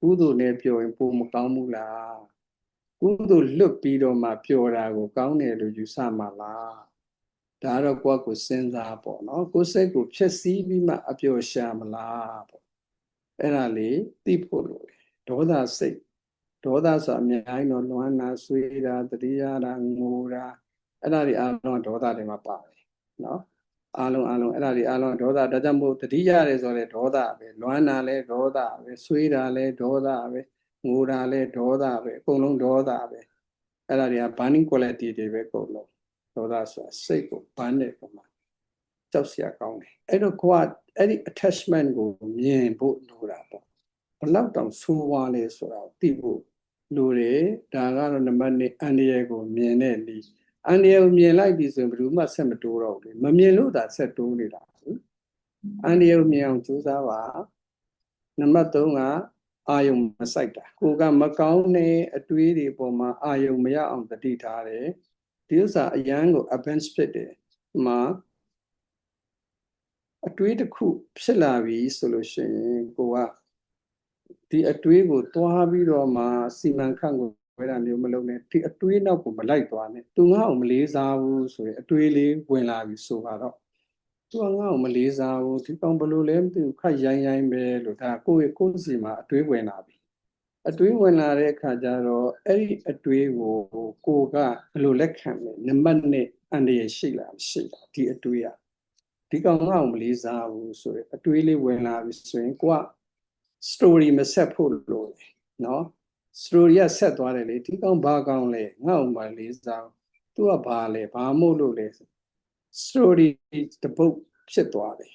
ကုသိုလ်နဲ့ပျော်ရင်ပိုမကောင်းဘူးလားကုသိုလ်လွတ်ပြီးတော့မှပျော်တာကိုကောင်းတယ်လို့ယူဆမှာလားဒါတော့ကိုယ့်ကိုစဉ်းစားပေါ့နော်ကိုယ်စိတ်ကိုဖြည့်ဆည်းပြီးမှအပျော်ရှာမလားပေါ့အဲ့ဒါလေးသိဖို့လိုတယ်ဒေါသစိတ်ဒေါသဆိုအများကြီးတော့လွမ်းတာဆွေးတာတတိယတာငိုတာအဲ့ဒါတွေအားလုံးဒေါသတွေမှာပါတယ်နော်အားလုံးအဲ့ဒါတွေအားလုံးဒေါသဒါကြောင့်မို့တတိယရဲဆိုတဲ့ဒေါသပဲလွမ်းတာလဲဒေါသပဲဆွေးတာလဲဒေါသပဲငိုတာလဲဒေါသပဲအကုန်လုံးဒေါသပဲအဲ့ဒါတွေက burning quality တွေပဲအကုန်လုံးဒေါသဆိုတာစိတ်ကိုဘန်းတဲ့ပုံမှာကြောက်စရာကောင်းတယ်အဲ့တော့ကိုကအဲ့ဒီ attachment ကိုမြင်ဖို့လိုတာပေါ့ဘလောက်တောင်ဆိုးဝါးလဲဆိုတာကိုသိဖို့လိုတယ်ဒါကတော့နံပါတ်1အန္တရာယ်ကိုမြင်တဲ့နည်းအန္တရာယ်ကိုမြင်လိုက်ပြီဆိုရင်ဘယ်သူမှဆက်မတိုးတော့ဘူးလေမမြင်လို့သာဆက်တိုးနေတာအန္တရာယ်ကိုမြင်အောင်ကြိုးစားပါနံပါတ်3ကအာယုံမဆိုင်တာကိုကမကောင်းတဲ့အတွေးတွေပေါ်မှာအာယုံမရအောင်တတိထားတယ်ဒီဥစ္စာအရန်ကို advance ဖြစ်တယ်မှာအတွေးတစ်ခုဖြစ်လာပြီဆိုလို့ရှိရင်ကိုကဒီအတွေးကိုသွားပြီးတော့မှစီမံခန့်ခွဲဝဲတာမျိုးမလုပ်နဲ့ဒီအတွေးနောက်ကိုမလိုက်သွားနဲ့သူငါ့ကိုမလေးစားဘူးဆိုရင်အတွေးလေးဝင်လာပြီဆိုတော့သူကငါ့ကိုမလေးစားဘူးဒီကောင်ဘလို့လဲမသိဘူးခက်ရိုင်းရိုင်းပဲလို့ဒါကိုယ့်စီမှာအတွေးဝင်လာပြီအတွေးဝင်လာတဲ့အခါကျတော့အဲ့ဒီအတွေးကိုကိုကဘယ်လိုလက်ခံလဲနံပါတ်1အန္တရာယ်ရှိလားမရှိလားဒီအတွေးကဒီကောင်ငါ့ကိုမလေးစားဘူးဆိုရင်အတွေးလေးဝင်လာပြီဆိုရင်ကိုက story မဆက်ဖို့လိုတယ်နော် story ကဆက်သွားတယ်လေဒီကောင်ဘာကောင်လဲငါ့ကိုမလေးစားသူကဘာလဲဘာမို့လို့လဲ story တပုတ်ဖြစ်သွားတယ်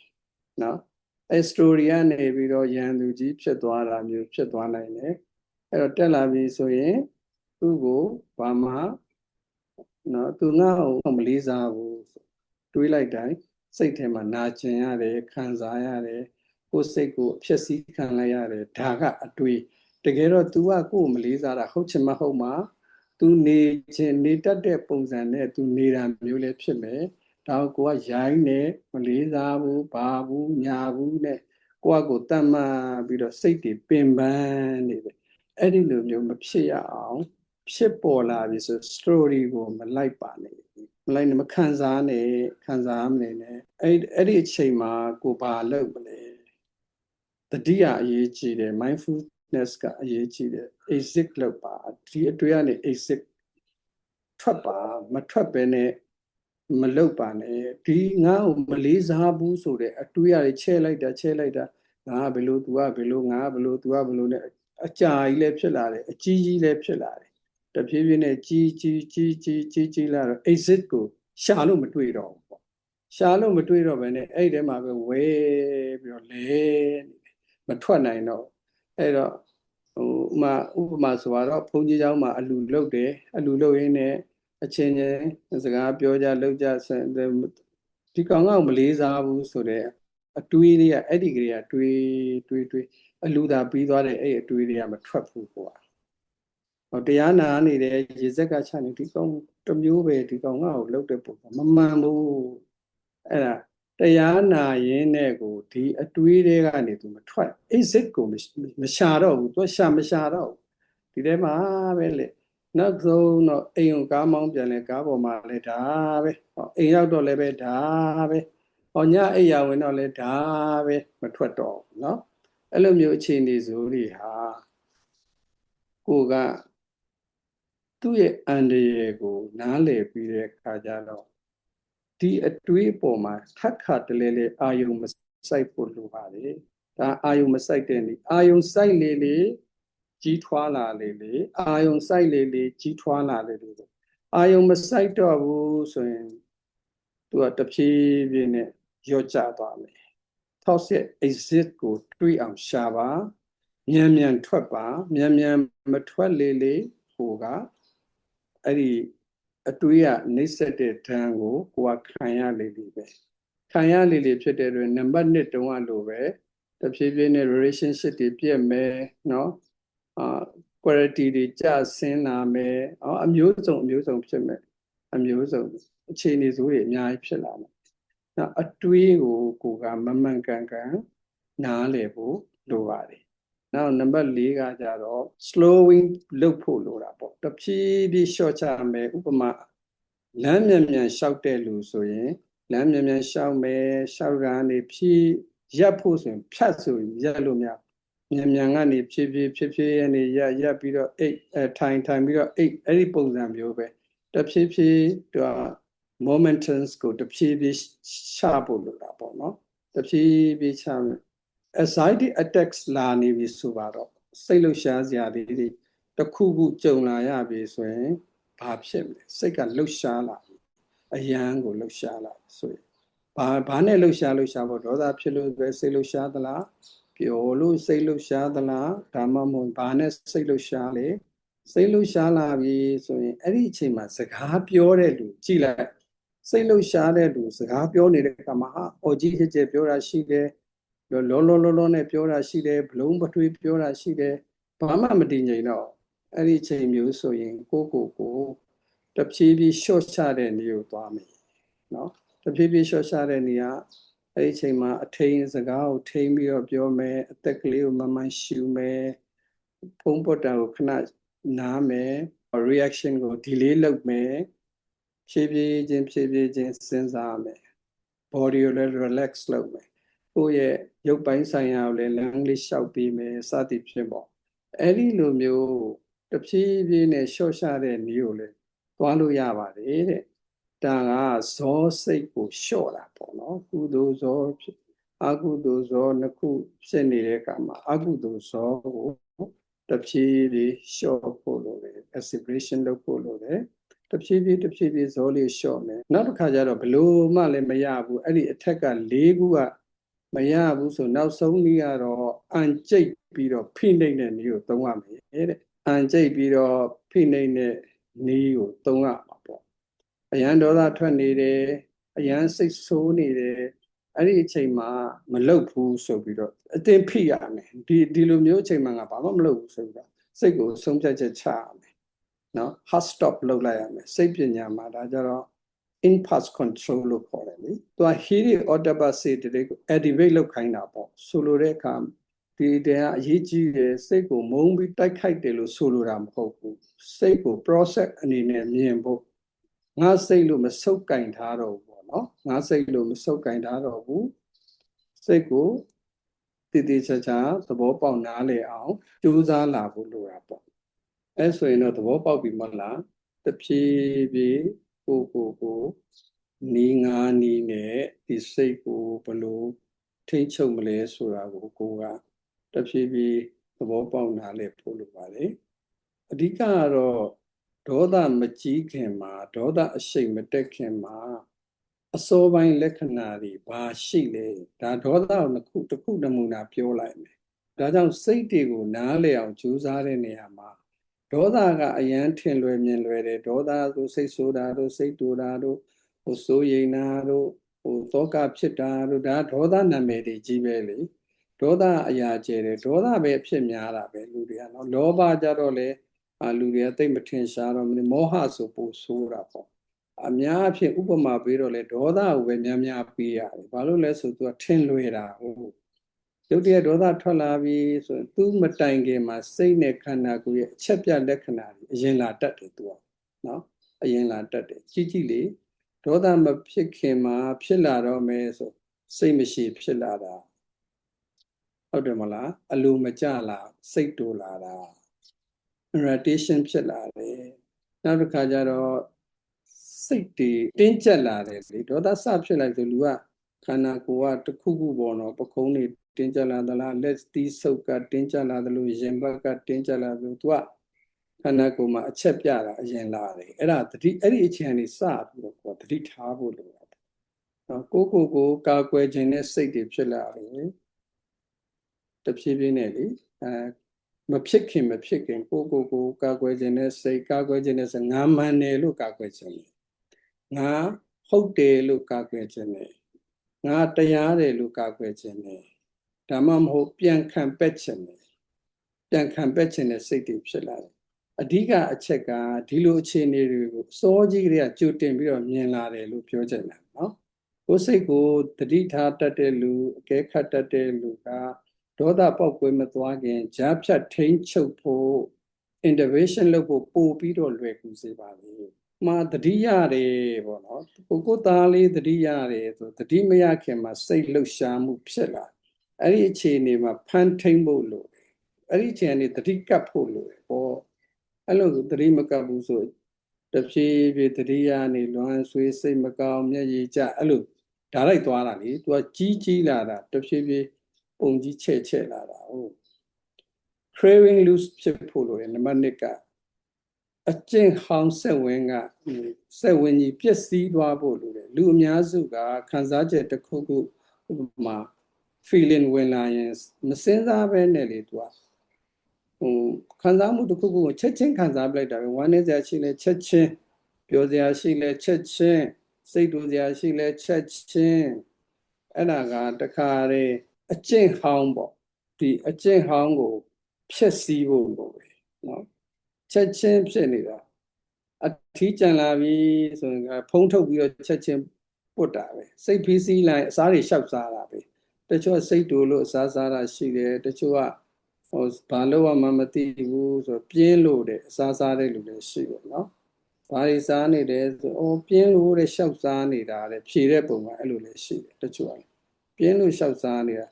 နော်အဲ story ကနေပြီးတော့ရန်သူကြီးဖြစ်သွားတာမျိုးဖြစ်သွားနိုင်တယ်အဲ့တော့တက်လာပြီဆိုရင်သူ့ကိုဘာမှနော်သူငါ့ကိုမလေးစားဘူးတွေးလိုက်တိုင်းစိတ်ထဲမှာနာကျင်ရတယ်ခံစားရတယ်ကိုယ်စိတ်ကိုအဖြစ်စည်းခံလိုက်ရတယ်ဒါကအတွေးတကယ်တော့ तू ကကိုယ်ကိုမလေးစားတာဟုတ်ချင်မဟုတ်မှာ तू နေခြင်းနေတတ်တဲ့ပုံစံနဲ့ तू နေတာမျိုးလည်းဖြစ်မယ်ဒါကိုကရိုင်းနေမလေးစားဘူးဘာဘူးညာဘူးနဲ့ကိုယ့်ကိုတတ်မှတ်ပြီးတော့စိတ်တွေပင်ပန်းနေတယ်အဲ့ဒီလိုမျိုးမဖြစ်ရအောင်ဖြစ်ပေါ်လာပြီဆို story ကိုမလိုက်ပါနဲ့မလိုက်နဲ့မခံစားနဲ့ခံစားမနေနဲ့အဲ့ဒီအချိန်မှာကိုဘာလုပ်မလဲတတိယအရေးကြီးတယ် mindfulness ကအရေးကြီးတယ် exit လုပ်ပါဒီအတွေ့အကြုံ exit ထွက်ပါမထွက်ပဲနဲ့မလုပ်ပါနဲ့ဒီငါ့ကိုမလေးစားဘူးဆိုတဲ့အတွေးရချဲလိုက်တာငါဘယ်လို तू ကဘယ်လိုငါဘယ်လို तू ကဘယ်လိုနဲ့အကြာကြီးလည်းဖြစ်လာတယ်အကြီးကြီးလည်းဖြစ်လာတယ်တဖြည်းဖြည်းနဲ့ကြီးလာတော့ exit ကိုရှာလို့မတွေ့တော့ဘူးပေါ့ရှာလို့မတွေ့တော့ဘဲနဲ့အဲ့ဒီထဲမှာပဲဝဲပြီးတော့လဲမထွက်နိုင်တော့အဲ့တော့ဥပမာဆိုတော့ဘုန်းကြီးเจ้าမှာအလူလုတ်တယ်အလူလုတ်ရင်းနဲ့အချင်းချင်းစကားပြောကြလုပ်ကြဒီကောင်ကမလေးစားဘူးဆိုတဲ့အတွေးလေးကအဲ့ဒီကလေးကတွေးအလူသာပြီးသွားတဲ့အဲ့အတွေးလေးကမထွက်ဘူးကွာဟောတရားနာနေတဲ့ရေစက်ကချနေဒီကောင်တစ်မျိုးပဲဒီကောင်ကကိုလုတ်တဲ့ပုံမမှန်ဘူးအဲ့ဒါတရားနာရင်းနဲ့ကိုဒီအတွေးတွေကနေသူမထွက် exit ကိုမရှာတော့ဘူးသူရှာမရှာတော့ဒီထဲမှာပဲလေနောက်ဆုံးတော့အိမ်ကိုကားမောင်းပြန်လဲကားပေါ်မှာလဲဒါပဲဟောအိမ်ရောက်တော့လည်းပဲဒါပဲဟောညအိမ်ရဝင်တော့လဲဒါပဲမထွက်တော့ဘူးเนาะအဲ့လိုမျိုးအခြေအနေစိုးတွေဟာကိုကသူ့ရဲ့အန္တရာယ်ကိုနားလည်ပြီးတဲ့အခါကျတော့ဒီအတွေးအပေါ်မှာထပ်ခါတလဲလဲအာယုံမစိုက်ဖို့လိုပါလေဒါအာယုံမစိုက်တဲ့နေအာယုံစိုက်လေကြီးထွားလာလေအာယုံစိုက်လေကြီးထွားလာလေအာယုံမစိုက်တော့ဘူးဆိုရင်သူကတဖြည်းဖြည်းနဲ့ရော့ကျသွားမယ် thoughts ရဲ့ exit ကိုတွေးအောင်ရှာပါမြန်ထွက်ပါမြန်မထွက်လေဟိုကအဲ့ဒီအတွေးကနှိမ့်ဆက်တဲ့ဓာတ်ကိုကိုယ်ကခံရလေပဲခံရလေဖြစ်တဲ့အတွက်နံပါတ်1တုံးကလိုပဲတဖြည်းဖြည်းနဲ့ relationship တွေပြည့်မယ်เนาะquality တွေကျဆင်းလာမယ်အမျိုးစုံဖြစ်မယ်အမျိုးစုံအခြေအနေဆိုးတွေအများကြီးဖြစ်လာမယ်နောက်အတွေးကိုကမမှန်ကန်နားလည်ဖို့လိုပါတယ်နောက်နံပါတ်4ကကြတော့ slowing လုပ်ဖို့လိုတာပေါ့တဖြည်းဖြည်း short ချမယ်ဥပမာလမ်းမြန်လျှောက်တဲ့လူဆိုရင်လမ်းမြန်လျှောက်မယ်လျှောက်တာနေဖြည်းရပ်ဖို့ဆိုရင်ဖြတ်ဆိုရပ်လို့မရမြန်ကနေဖြည်းဖြည်းနဲ့ရပ်ပြီးတော့ထိုင်ပြီးတော့အဲ့ဒီပုံစံမျိုးပဲတဖြည်းဖြည်းသူက momentums ကိုတဖြည်းဖြည်းချဖို့လိုတာပေါ့နော်တဖြည်းဖြည်းချမယ် anxiety attacks လာနေပြီဆိုတော့စိတ်လှုပ်ရှားစရာတွေတစ်ခုကြုံလာရပြီဆိုရင်ဘာဖြစ်မလဲစိတ်ကလှုပ်ရှားလာအယံကိုလှုပ်ရှားလာဆိုရင်ဘာနဲ့လှုပ်ရှားဖို့ဒေါသဖြစ်လို့ပဲစိတ်လှုပ်ရှားသလားပျော်လို့စိတ်လှုပ်ရှားသလားဒါမှမဟုတ်ဘာနဲ့စိတ်လှုပ်ရှားလဲစိတ်လှုပ်ရှားလာပြီဆိုရင်အဲ့ဒီအချိန်မှာစကားပြောတဲ့လူကြည့်လိုက်စိတ်လှုပ်ရှားတဲ့လူစကားပြောနေတဲ့အခါမှာအော်ကြီးကျယ်ပြောတာရှိတယ်လောနဲ့ပြောတာရှိတယ်ဘလုံးပထွေးပြောတာရှိတယ်ဘာမှမတည်ငြိမ်တော့အဲ့ဒီအချိန်မျိုးဆိုရင်ကိုတဖြည်းဖြည်း short ချတဲ့နေကိုသွားမယ်နော်တဖြည်းဖြည်း short ချတဲ့နေကအဲ့ဒီအချိန်မှာအထိန်စကားကိုထိန်ပြီးတော့ပြောမယ်အသက်ကလေးကိုမှန်ရှူမယ်ဖုံးပေါ်တာကိုခဏနားမယ် reaction ကို delay လုပ်မယ်ဖြည်းဖြည်းချင်းစဉ်းစားမယ် body ကိုလည်း relax လုပ်မယ်ကိုယ့်ရဲ့ရုပ်ပိုင်းဆိုင်ရာကိုလည်းလမ်းလေးလျှောက်ပြီးမယ်စသည်ဖြင့်ပေါ့အဲ့ဒီလိုမျိုးတဖြည်းဖြည်းနဲ့ short ချတဲ့နည်းကိုလည်းသွားလို့ရပါတယ်တဲ့ဒါကဇောစိတ်ကိုလျှော့တာပေါ့နော်ကုသိုလ်ဇောအကုသိုလ်ဇောနှစ်ခုဖြစ်နေတဲ့အခါမှာအကုသိုလ်ဇောကိုတဖြည်းဖြည်းလျှော့ဖို့လိုတယ် aspiration လုပ်ဖို့လိုတယ်တဖြည်းဖြည်းဇောလေးလျှော့မယ်နောက်တစ်ခါကျတော့ဘလို့မှလည်းမရဘူးအဲ့ဒီအထက်က၄ခုကမရဘူးဆိုနောက်ဆုံးနည်းကတော့အန်ကျိတ်ပြီးတော့ဖိနှိပ်တဲ့နည်းကိုသုံးရမယ်တဲ့အန်ကျိတ်ပြီးတော့ဖိနှိပ်တဲ့နည်းကိုသုံးရမှာပေါ့အယံဒေါသထွက်နေတယ်အယံစိတ်ဆိုးနေတယ်အဲ့ဒီအချိန်မှာမလုပ်ဘူးဆိုပြီးတော့အတင်းဖိရမယ်ဒီလိုမျိုးအချိန်မှာငါဘာမှမလုပ်ဘူးဆိုပြီးတော့စိတ်ကိုဆုံးဖြတ်ချက်ချရမယ်နော် hard stop လုပ်လိုက်ရမယ်စိတ်ပညာမှာဒါကြတော့ impulse control လို့ခေါ်တယ်လေသူက hiri ottappa စေတသိက်ကို activate လုပ်ခိုင်းတာပေါ့ဆိုလိုတဲ့အခါဒီတရားအရေးကြီးတယ်စိတ်ကိုမုန်းပြီးတိုက်ခိုက်တယ်လို့ဆိုလိုတာမဟုတ်ဘူးစိတ်ကို process အနေနဲ့မြင်ဖို့ငါစိတ်လို့မဆုပ်ကင်ထားတော့ဘူးပေါ့နော်ငါစိတ်လို့မဆုပ်ကင်ထားတော့ဘူးစိတ်ကိုတည်တည်ချာချာသဘောပေါက်နားလည်အောင်ကြိုးစားလာဖို့လိုတာပေါ့အဲဆိုရင်တော့သဘောပေါက်ပြီမဟုတ်လားတဖြည်းဖြည်းကိုနီးငါးနီးနဲ့ဒီစိတ်ကိုဘလို့ထိမ့်ချုပ်မလဲဆိုတာကိုကတဖြည်းဖြည်းသဘောပေါက်နားလည်ဖို့လိုပါတယ်အဓိကကတော့ဒေါသမကြီးခင်မှာဒေါသအရှိန်မတက်ခင်မှာအစောပိုင်းလက္ခဏာတွေဘာရှိလဲဒါဒေါသကိုတစ်ခုနမူနာပြောလိုက်မယ်ဒါကြောင့်စိတ်တွေကိုနားလည်အောင်ကြိုးစားတဲ့နေရာမှာဒေါသကအယမ်းထင်လွယ်မြင်လွယ်တယ်ဒေါသဆိုစိတ်ဆိုးတာတို့စိတ်တူတာတို့စိုးရိမ်တာတို့သောကဖြစ်တာတို့ဒါဒေါသနာမည်တွေကြီးပဲလေဒေါသအရာကျဲတယ်ဒေါသပဲဖြစ်များတာပဲလူတွေကနော်လောဘကြတော့လေလူတွေကသိမထင်ရှားတော့မောဟဆိုပိုဆိုးတာပေါ့အများအဖြစ်ဥပမာပေးတော့လေဒေါသကိုပဲများပေးရတယ်ဘာလို့လဲဆိုသူကထင်လွယ်တာဟုတ်ရုပ်တရက်ဒေါသထွက်လာပြီဆိုရင်သူမတိုင်ခင်မှာစိတ်နဲ့ခန္ဓာကိုယ်ရဲ့အချက်ပြလက္ခဏာတွေအရင်လာတတ်တယ်သူကနော်အရင်လာတတ်တယ်ကြည့်လေဒေါသမဖြစ်ခင်မှာဖြစ်လာတော့မယ်ဆိုစိတ်မရှိဖြစ်လာတာဟုတ်တယ်မလားအလိုမကျလာစိတ်တူလာတာ irritation ဖြစ်လာတယ်နောက်တစ်ခါကျတော့စိတ်တွေတင်းကျပ်လာတယ်လေဒေါသစဖြစ်လိုက်ဆိုလူကခန္ဓာကိုယ်ကတစ်ခုပေါ့နော်ပခုံးတွေတင်းကျပ်လာသလားလက်သီးဆုပ်ကတင်းကျပ်လာသလိုရင်ဘတ်ကတင်းကျပ်လာသလိုသူကခန္ဓာကိုယ်မှာအချက်ပြတာအရင်လာတယ်အဲ့ဒါအဲ့ဒီအချိန်ကနေစပြီးတော့ကိုယ်သတိထားဖို့လိုတာ ကိုကာကွယ်ခြင်းနဲ့စိတ်တွေဖြစ်လာတယ်တဖြည်းဖြည်းနဲ့လေမဖြစ်ခင်ကိုကာကွယ်ခြင်းနဲ့စိတ်ကာကွယ်ခြင်းနဲ့ဆိုငါမှန်တယ်လို့ကာကွယ်ခြင်းငါဟုတ်တယ်လို့ကာကွယ်ခြင်းနဲ့ငါတရားတယ်လို့ကာကွယ်ခြင်းနဲ့ဒါမှမဟုတ်ပြန်ခံပက်ခြင်းနဲ့ပြန်ခံပက်ခြင်းနဲ့စိတ်တွေဖြစ်လာတယ်အဓိကအချက်ကဒီလိုအခြေအနေတွေကိုစောကြီးကလေးကကြိုတင်ပြီးတော့မြင်လာတယ်လို့ပြောချင်တာနော်ကိုယ်စိတ်ကိုတတိထားတတ်တဲ့လူအကဲခတ်တတ်တဲ့လူကဒေါသပေါက်ကွဲမသွားခင်ဂျားဖြတ်ထိန်းချုပ်ဖို့ intervention လုပ်ဖို့ပို့ပြီးတော့လွယ်ကူစေပါလေမှာတတိရတယ်ပေါ့နော်ကိုသားလေးတတိရတယ်ဆိုတတိမရခင်မှာစိတ်လှုပ်ရှားမှုဖြစ်လာအဲ့ဒီအခြေအနေမှာဖန်ထိန်ဖို့လို့အဲ့ဒီအခြေအနေတတိကပ်ဖို့လို့ပေါ့အဲ့လိုတတိမကပ်ဘူးဆိုတဖြည်းဖြည်းတတိယနေလွမ်းဆွေးစိတ်မကောင်းမျက်ရည်ကျအဲ့လိုဓာတ်လိုက်သွားတာလေသူကကြီးလာတာတဖြည်းဖြည်းပုံကြီးချဲ့လာတာဟုတ် craving loose ဖြစ်ဖို့လို့နံပါတ်1ကအကျင့်ဟောင်းဆက်ဝင်ကဆက်ဝင်ကြီးပျက်စီးသွားဖို့လို့လေလူအများစုကခံစားချက်တစ်ခုခုဥပမာ feeling ဝင်လာရင်မစင်စားပဲနဲ့လေသူကခံစားမှုတစ်ခုခုကိုချက်ချင်းခံစားပလိုက်တာပဲဝမ်းနေစရာရှိလဲချက်ချင်းပြောစရာရှိလဲချက်ချင်းစိတ်တူစရာရှိလဲချက်ချင်းအဲ့ဒါကတခါတည်းအကျင့်ဟောင်းပေါ့ဒီအကျင့်ဟောင်းကိုဖျက်ဆီးဖို့လို့ပဲနော်ချက်ချင်းဖြစ်နေတာအထီးကျန်လာပြီဆိုရင်ဖုံးထုတ်ပြီးတော့ချက်ချင်းပုတ်တာပဲစိတ်ဖိစီးလိုက်အစားတွေလျှောက်စားတာပဲတချို့စိတ်တူလို့အစားစားတာရှိတယ်တချို့ကဘာလို့မှမသိဘူးဆိုပြင်းလို့တဲ့အစားစားတဲ့လူတွေရှိတယ်နော်ဘာတွေစားနေတယ်ဆိုပြင်းလို့တဲ့လျှောက်စားနေတာတဲ့ဖြေတဲ့ပုံကအဲ့လိုလည်းရှိတယ်တချို့ကပြင်းလို့လျှောက်စားနေတာ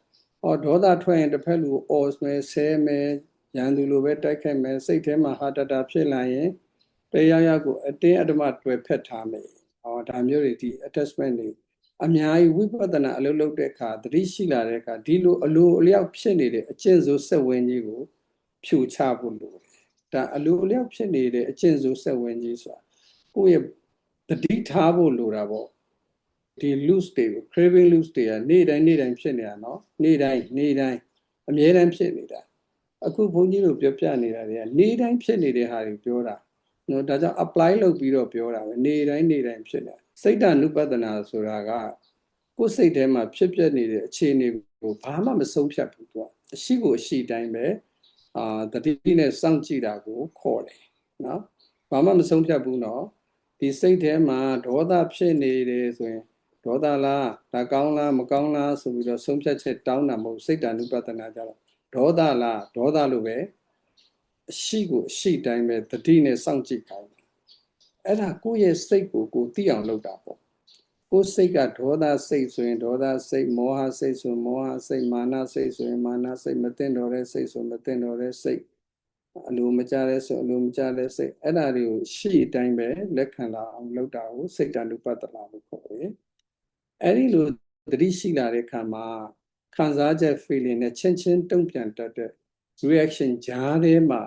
ဒေါသထွက်ရင်တစ်ဖက်လူကိုအော်မယ်ဆဲမယ်ရန်သူလိုပဲတိုက်ခိုက်မယ်စိတ်ထဲမှာဟာတတာဖြစ်လာရင်တရားကိုအတင်းအဓမ္မတွေ့ဖက်ထားမယ်ဒါမျိုးတွေဒီ attachment တွေအများကြီးဝိပဿနာအလုပ်လုပ်တဲ့အခါသတိရှိလာတဲ့အခါဒီလိုအလိုအလျောက်ဖြစ်နေတဲ့အကျင့်စိုးစက်ဝင်ကြီးကိုဖြူချဖို့လိုတယ်ဒါအလိုအလျောက်ဖြစ်နေတဲ့အကျင့်စိုးစက်ဝင်ကြီးဆိုတာကိုယ့်ရဲ့သတိထားဖို့လိုတာပေါ့ဒီ loose တွေကို craving loose တွေကနေ့တိုင်းဖြစ်နေတာနော်နေ့တိုင်းအမြဲတမ်းဖြစ်နေတာအခုဘုန်းကြီးတို့ပြောပြနေတာတွေကနေ့တိုင်းဖြစ်နေတဲ့ဟာတွေပြောတာနော်ဒါကြောင့် apply လုပ်ပြီးတော့ပြောတာပဲနေ့တိုင်းဖြစ်နေတာစိတ်ဓာတ်နုပဒနာဆိုတာကကိုယ်စိတ်ထဲမှာဖြစ်ပျက်နေတဲ့အခြေအနေကိုဘာမှမဆုံးဖြတ်ဘူးသူကအရှိကိုအရှိတိုင်းပဲတတိနဲ့စောင့်ကြည့်တာကိုခေါ်တယ်နော်ဘာမှမဆုံးဖြတ်ဘူးနော်ဒီစိတ်ထဲမှာဒေါသဖြစ်နေတယ်ဆိုရင်ဒေါသလားဒါကောင်းလားမကောင်းလားဆိုပြီးတော့ဆုံးဖြတ်ချက်တောင်းတာမဟုတ်စိတ်ဓာတ်နုပဒနာကြတော့ဒေါသလားဒေါသလို့ပဲအရှိကိုအရှိတိုင်းပဲတတိနဲ့စောင့်ကြည့်ခိုင်းတယ်အဲ့ဒါကိုယ့်ရဲ့စိတ်ကိုသိအောင်လုပ်တာပေါ့ကိုယ်စိတ်ကဒေါသစိတ်ဆိုရင်ဒေါသစိတ်မောဟစိတ်ဆိုမောဟစိတ်မာနစိတ်ဆိုရင်မာနစိတ်မသိတော်တဲ့စိတ်ဆိုမသိတော်တဲ့စိတ်အလိုမကျတဲ့ဆိုအလိုမကျတဲ့စိတ်အဲ့ဒါတွေကိုရှိအတိုင်းပဲလက်ခံလာအောင်လုပ်တာကိုစိတ်တ ानु ပတ္တနာလို့ခေါ်တယ်အဲ့ဒီလိုသတိရှိလာတဲ့အခါမှာခံစားချက် feeling နဲ့ချင်းတုံ့ပြန်တတ်တဲ့ reaction ကြားထဲမှာ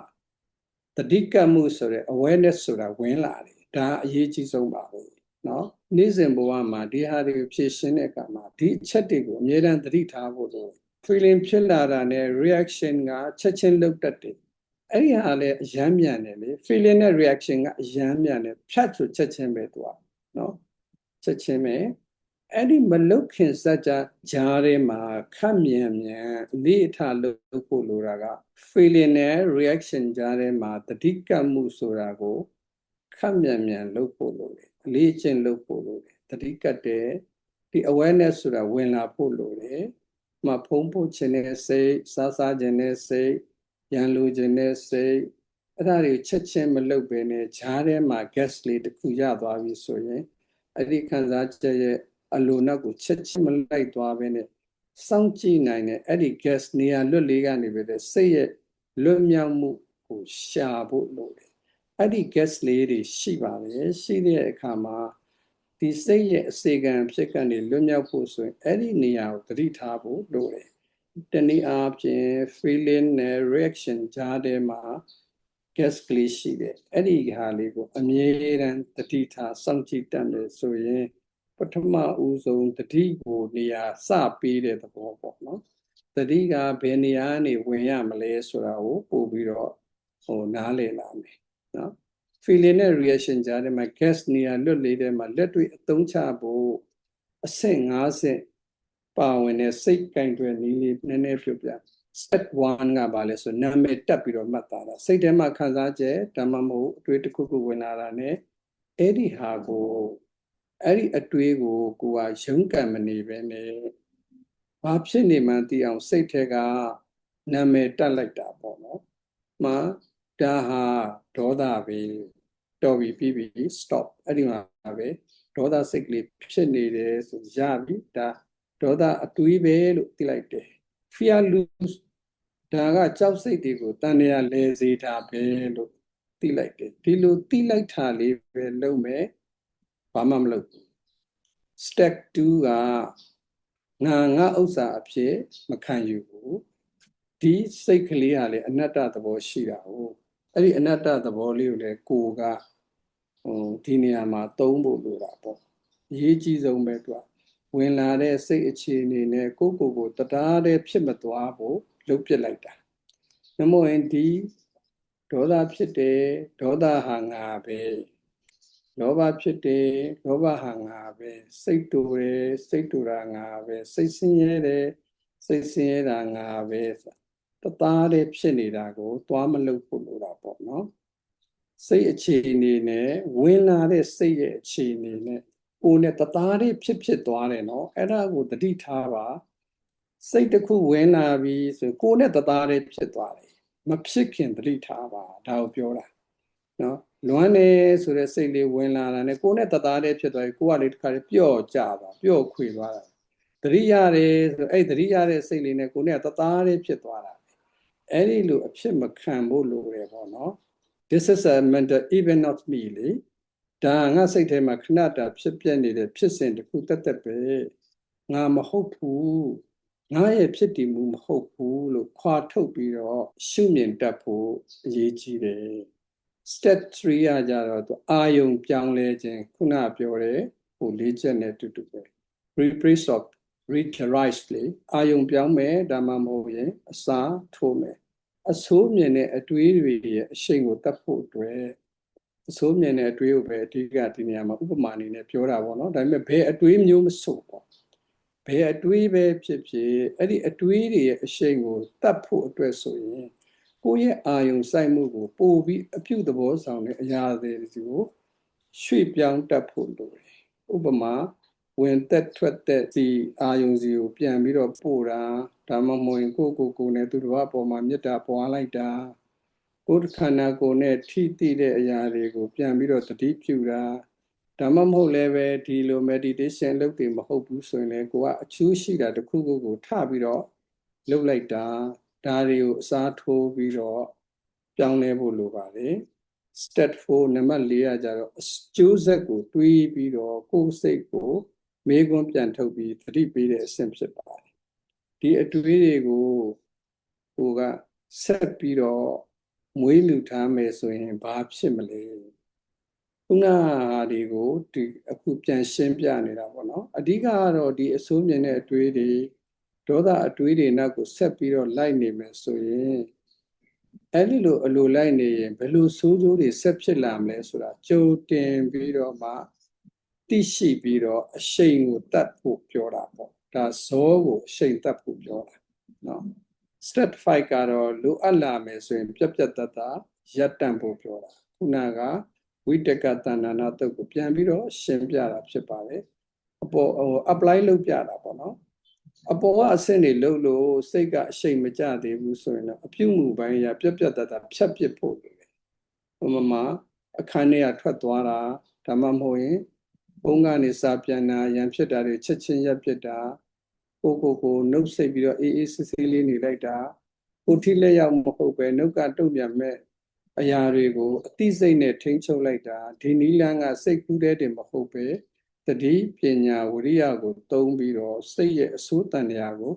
တတိကမှုဆိုတဲ့ awareness ဆိုတာဝင်လာတယ်ဒါအရေးကြီးဆုံးပါပဲနော်နေ့စဉ်ဘဝမှာဒီဟာတွေဖြည့်ရှင်းတဲ့အခါမှာဒီအချက်တွေကိုအမြဲတမ်းသတိထားဖို့လို feeling ဖြစ်လာတာနဲ့ reaction ကချက်ချင်းလုပ်တတ်တယ်အဲ့ဒီဟာလည်းအယမ်းမြန်တယ်လေ feeling နဲ့ reaction ကအယမ်းမြန်တယ်ဖြတ်ဆိုချက်ချင်းပဲသူကနော်ချက်ချင်းပဲအဲ့ဒီမလုတ်ခင်စัจ जा ကြားထဲမှာခက်မြန်အလေးအထားလုပ်ဖို့လိုတာက feeling နဲ့ reaction ကြားထဲမှာတတိကမှုဆိုတာကိုခက်မြန်လုပ်ဖို့လိုတယ်အလေးအကျင့်လုပ်ဖို့လိုတယ်တတိကတဲ့ဒီ awareness ဆိုတာဝင်လာဖို့လိုတယ်မဖုံးဖို့ခြင်းနဲ့စိတ်စားခြင်းနဲ့စိတ်ရန်လိုခြင်းနဲ့စိတ်အဲ့ဒါတွေချက်ချင်းမလုပ်ဘဲနဲ့ဂျားထဲမှာ gas လေးတစ်ခုရသွားပြီဆိုရင်အဲ့ဒီခံစားချက်ရဲ့အလိုနောက်ကိုချက်ချင်းမလိုက်သွားဘဲနဲ့စောင့်ကြည့်နိုင်တဲ့အဲ့ဒီ gas နေရာလွတ်လေးကနေပဲစိတ်ရဲ့လွတ်မြောက်မှုကိုရှာဖို့လိုတယ်အဲ့ဒီ gas လေးတွေရှိပါတယ်ရှိတဲ့အခါမှာဒီစိတ်ရဲ့အစေခံဖြစ်ကနေလွတ်မြောက်ဖို့ဆိုရင်အဲ့ဒီနေရာကိုသတိထားဖို့လိုတယ်တနည်းအားဖြင့် feeling နဲ့ reaction ကြားထဲမှာ gas ကလေးရှိတယ်အဲ့ဒီဟာလေးကိုအမြဲတမ်းသတိထားစောင့်ကြည့်တတ်တယ်ဆိုရင် ပထမဦးဆုံးတတိကိုနေရာစပေးတဲ့သဘောပေါ့နော်တတိကဘယ်နေရာနေဝင်ရမလဲဆိုတာကိုပို့ပြီးတော့နားလည်လာမယ်နော် feeling နဲ့ reaction ကြားထဲမှာ gas နေရာလွတ်လေးထဲမှာလက်တွေ့အသုံးချဖို့အဆင့်5ဆင့်ပါဝင်တဲ့စိတ်ကင်တွယ်နည်းလေးနည်းနည်းပြောပြ step 1ကဘာလဲဆိုနာမည်တက်ပြီးတော့မှတ်သားတာစိတ်ထဲမှာခံစားချက်ဒါမှမဟုတ်အတွေ့တစ်ခုခုဝင်လာတာ ਨੇ အဲ့ဒီဟာကိုအဲ့ဒီအတွေးကိုကိုကရုန်းကန်မနေပဲနဲ့ဘာဖြစ်နေမှန်းသိအောင်စိတ်ထဲကနာမည်တက်လိုက်တာပေါ့နော်မှဒါဟာဒေါသပဲတော်ပြီပြီးပြီ stop အဲ့ဒီမှာပဲဒေါသစိတ်ကလေးဖြစ်နေတယ်ဆိုရပြီဒါဒေါသအတွေးပဲလို့သိလိုက်တယ် fear lose ဒါကကြောက်စိတ်တွေကိုတန်ရာလဲစေတာပဲလို့သိလိုက်တယ်ဒီလိုသိလိုက်တာလေးပဲလုပ်မယ်ဘာမှမလုပ်ဘူး step 2ကငါဥစ္စာအဖြစ်မခံယူဘူးဒီစိတ်ကလေးဟာလေအနတ္တသဘောရှိတာဟုတ်အဲ့ဒီအနတ္တသဘောလေးကိုလေကိုကဒီနေရာမှာသုံးဖို့လိုတာပေါ့အရေးကြီးဆုံးပဲသူကဝင်လာတဲ့စိတ်အခြေအနေနဲ့ကိုတရားတဲ့ဖြစ်မသွားဖို့လုပ်ပစ်လိုက်တာနမို့ရင်ဒီဒေါသဖြစ်တယ်ဒေါသဟာငါပဲလောဘဖြစ်တယ်လောဘဟာငါပဲစိတ်တူတယ်စိတ်တူတာငါပဲစိတ်ဆင်းရဲတယ်စိတ်ဆင်းရဲတာငါပဲတရားတဲ့ဖြစ်နေတာကိုသွားမလုပ်ဖို့လိုတာပေါ့နော်စိတ်အခြေအနေနဲ့ဝင်လာတဲ့စိတ်ရဲ့အခြေအနေနဲ့ကိုယ်နဲ့တရားတဲ့ဖြစ်သွားတယ်နော်အဲ့ဒါကိုသတိထားပါစိတ်တစ်ခုဝင်လာပြီဆိုကိုယ်နဲ့တရားတဲ့ဖြစ်သွားတယ်မဖြစ်ခင်သတိထားပါဒါကိုပြောတာနော်လွမ်းနေဆိုတဲ့စိတ်လေးဝင်လာတာနဲ့ကိုယ်နဲ့တရားတဲ့ဖြစ်သွားပြီကိုယ်ကလေတစ်ခါလေပျော့ကြပါပျော့ခွေသွားတာသတိရတယ်ဆိုအဲ့သတိရတဲ့စိတ်လေးနဲ့ကိုယ်နဲ့တရားတဲ့ဖြစ်သွားတာအဲ့ဒီလိုအဖြစ်မခံဖို့လိုတယ်ပေါ့နော် this is a mental even not me လေဒါငါစိတ်ထဲမှာခဏတာဖြစ်ပြနေတဲ့ဖြစ်စဉ်တစ်ခုတက်ပဲငါမဟုတ်ဘူးငါရဲ့ဖြစ်တည်မှုမဟုတ်ဘူးလို့ခွာထုတ်ပြီးတော့ရှုမြင်တတ်ဖို့အရေးကြီးတယ် step 3ကကြတော့သူအာယုံပြောင်းလဲခြင်းခုနပြောတဲ့ဟို၄ချက်နဲ့တူတူပဲ replace of redirect လေအာယုံပြောင်းမယ်ဒါမှမဟုတ်ရင်အစားထိုးမယ်အဆိုးမြင်တဲ့အတွေးတွေရဲ့အရှိန်ကိုတတ်ဖို့အတွက်အဆိုးမြင်တဲ့အတွေးကိုပဲအဓိကဒီနေရာမှာဥပမာအနေနဲ့ပြောတာပေါ့နော်ဒါပေမဲ့ဘယ်အတွေးမျိုးမဆိုပေါ့ဘယ်အတွေးပဲဖြစ်ဖြစ်အဲ့ဒီအတွေးတွေရဲ့အရှိန်ကိုတတ်ဖို့အတွက်ဆိုရင်ကိုယ့်ရဲ့အာယုံစိုက်မှုကိုပို့ပြီးအပြုသဘောဆောင်တဲ့အရာတွေကိုရွှေ့ပြောင်းတတ်ဖို့လိုတယ်ဥပမာဝင်သက်ထွက်သက်စီအာယုံစီကိုပြန်ပြီးတော့ပို့တာဒါမှမဟုတ်ရင်ကိုနဲ့သူတို့အပေါ်မှာမေတ္တာပွားလိုက်တာကိုယ်ခန္ဓာကိုယ်နဲ့ထိတိတဲ့အရာတွေကိုပြန်ပြီးတော့သတိပြုတာဒါမှမဟုတ်လည်းပဲဒီလို meditation လုပ်တယ်မဟုတ်ဘူးဆိုရင်လည်းကိုကအကျိုးရှိတာတစ်ခုခုကိုထပြီးတော့လုပ်လိုက်တာဒါတွေကိုအစားထိုးပြီးတော့ပြောင်းလဲဖို့လိုပါတယ် step 4နံပါတ်4ကကြတော့အကျိုးဆက်ကိုတွေးပြီးတော့ကိုယ်စိတ်ကိုမေးခွန်းပြန်ထုတ်ပြီးသတိပေးတဲ့အဆင့်ဖြစ်ပါတယ်ဒီအတွေးတွေကိုကိုကဆက်ပြီးတော့မွေးမြူထားမယ်ဆိုရင်ဘာဖြစ်မလဲခုနဟာတွေကိုဒီအခုပြန်ရှင်းပြနေတာပေါ့နော်အဓိကကတော့ဒီအဆိုးမြင်တဲ့အတွေးတွေဒေါသအတွေးတွေနောက်ကိုဆက်ပြီးတော့လိုက်နေမယ်ဆိုရင်အဲ့ဒီလိုအလိုလိုက်နေရင်ဘယ်လိုဆိုးကျိုးတွေဆက်ဖြစ်လာမလဲဆိုတာကြိုတင်ပြီးတော့မှသိရှိပြီးတော့အရှိန်ကိုတတ်ဖို့ပြောတာပေါ့ဒါဇောကိုအရှိန်တတ်ဖို့ပြောတာနော် step 5ကတော့လိုအပ်လာမယ်ဆိုရင်ပြတ်တတ်ရပ်တန့်ဖို့ပြောတာခုနကဝိတကတဏ္ဍာနာတုတ်ကိုပြန်ပြီးတော့ရှင်းပြတာဖြစ်ပါတယ်အပေါ်apply လုပ်ပြတာပေါ့နော်အပေါ်ကအဆင့်တွေလှုပ်လို့စိတ်ကအရှိန်မကျသေးဘူးဆိုရင်တော့အပြုမှုပိုင်းရပြတ်တတ်ဖြတ်ပစ်ဖို့လိုတယ်ဥပမာအခန်းထဲကထွက်သွားတာဒါမှမဟုတ်ရင်ဘုံကနေစာပြန်တာရန်ဖြစ်တာတွေချက်ချင်းရပ်ပစ်တာကိုနှုတ်ဆက်ပြီးတော့အေးအေးဆေးဆေးလေးနေလိုက်တာကိုထိလက်ရောက်မဟုတ်ပဲနှုတ်ကတုံ့ပြန်မဲ့အရာတွေကိုအသိစိတ်နဲ့ထိန်းချုပ်လိုက်တာဒီနီလန်းကစိတ်ကူးတဲ့တင်မဟုတ်ပဲတတိပညာဝိရိယကိုသုံးပြီးတော့စိတ်ရဲ့အဆိုးတန်တရားကို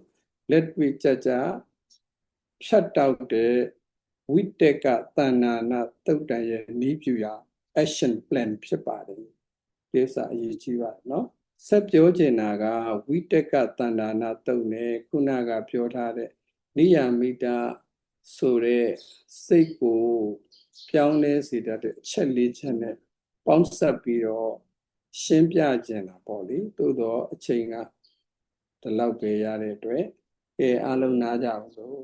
လက်တွေ့ကြကြဖြတ်တောက်တဲ့ဝိတကတဏ္ဍာနာတုတ်တန်ရဲ့နီးပြူရာ action plan ဖြစ်ပါတယ်ဒီစာအရေးကြီးပါနော် ဆက်ပြောချင်တာကဝိတက်ကတန္တာနာတုတ်နဲ့ခုနကပြောထားတဲ့နိယာမိတာဆိုတဲ့စိတ်ကိုပြောင်းလဲစေတတ်တဲ့အချက်လေးချက်နဲ့ပေါင်းစပ်ပြီးတော့ရှင်းပြကျင်တာပေါ့လေသို့တော့အချိန်ကဒီလောက်ပဲရတဲ့အတွက်အားလုံးနားကြပါစို့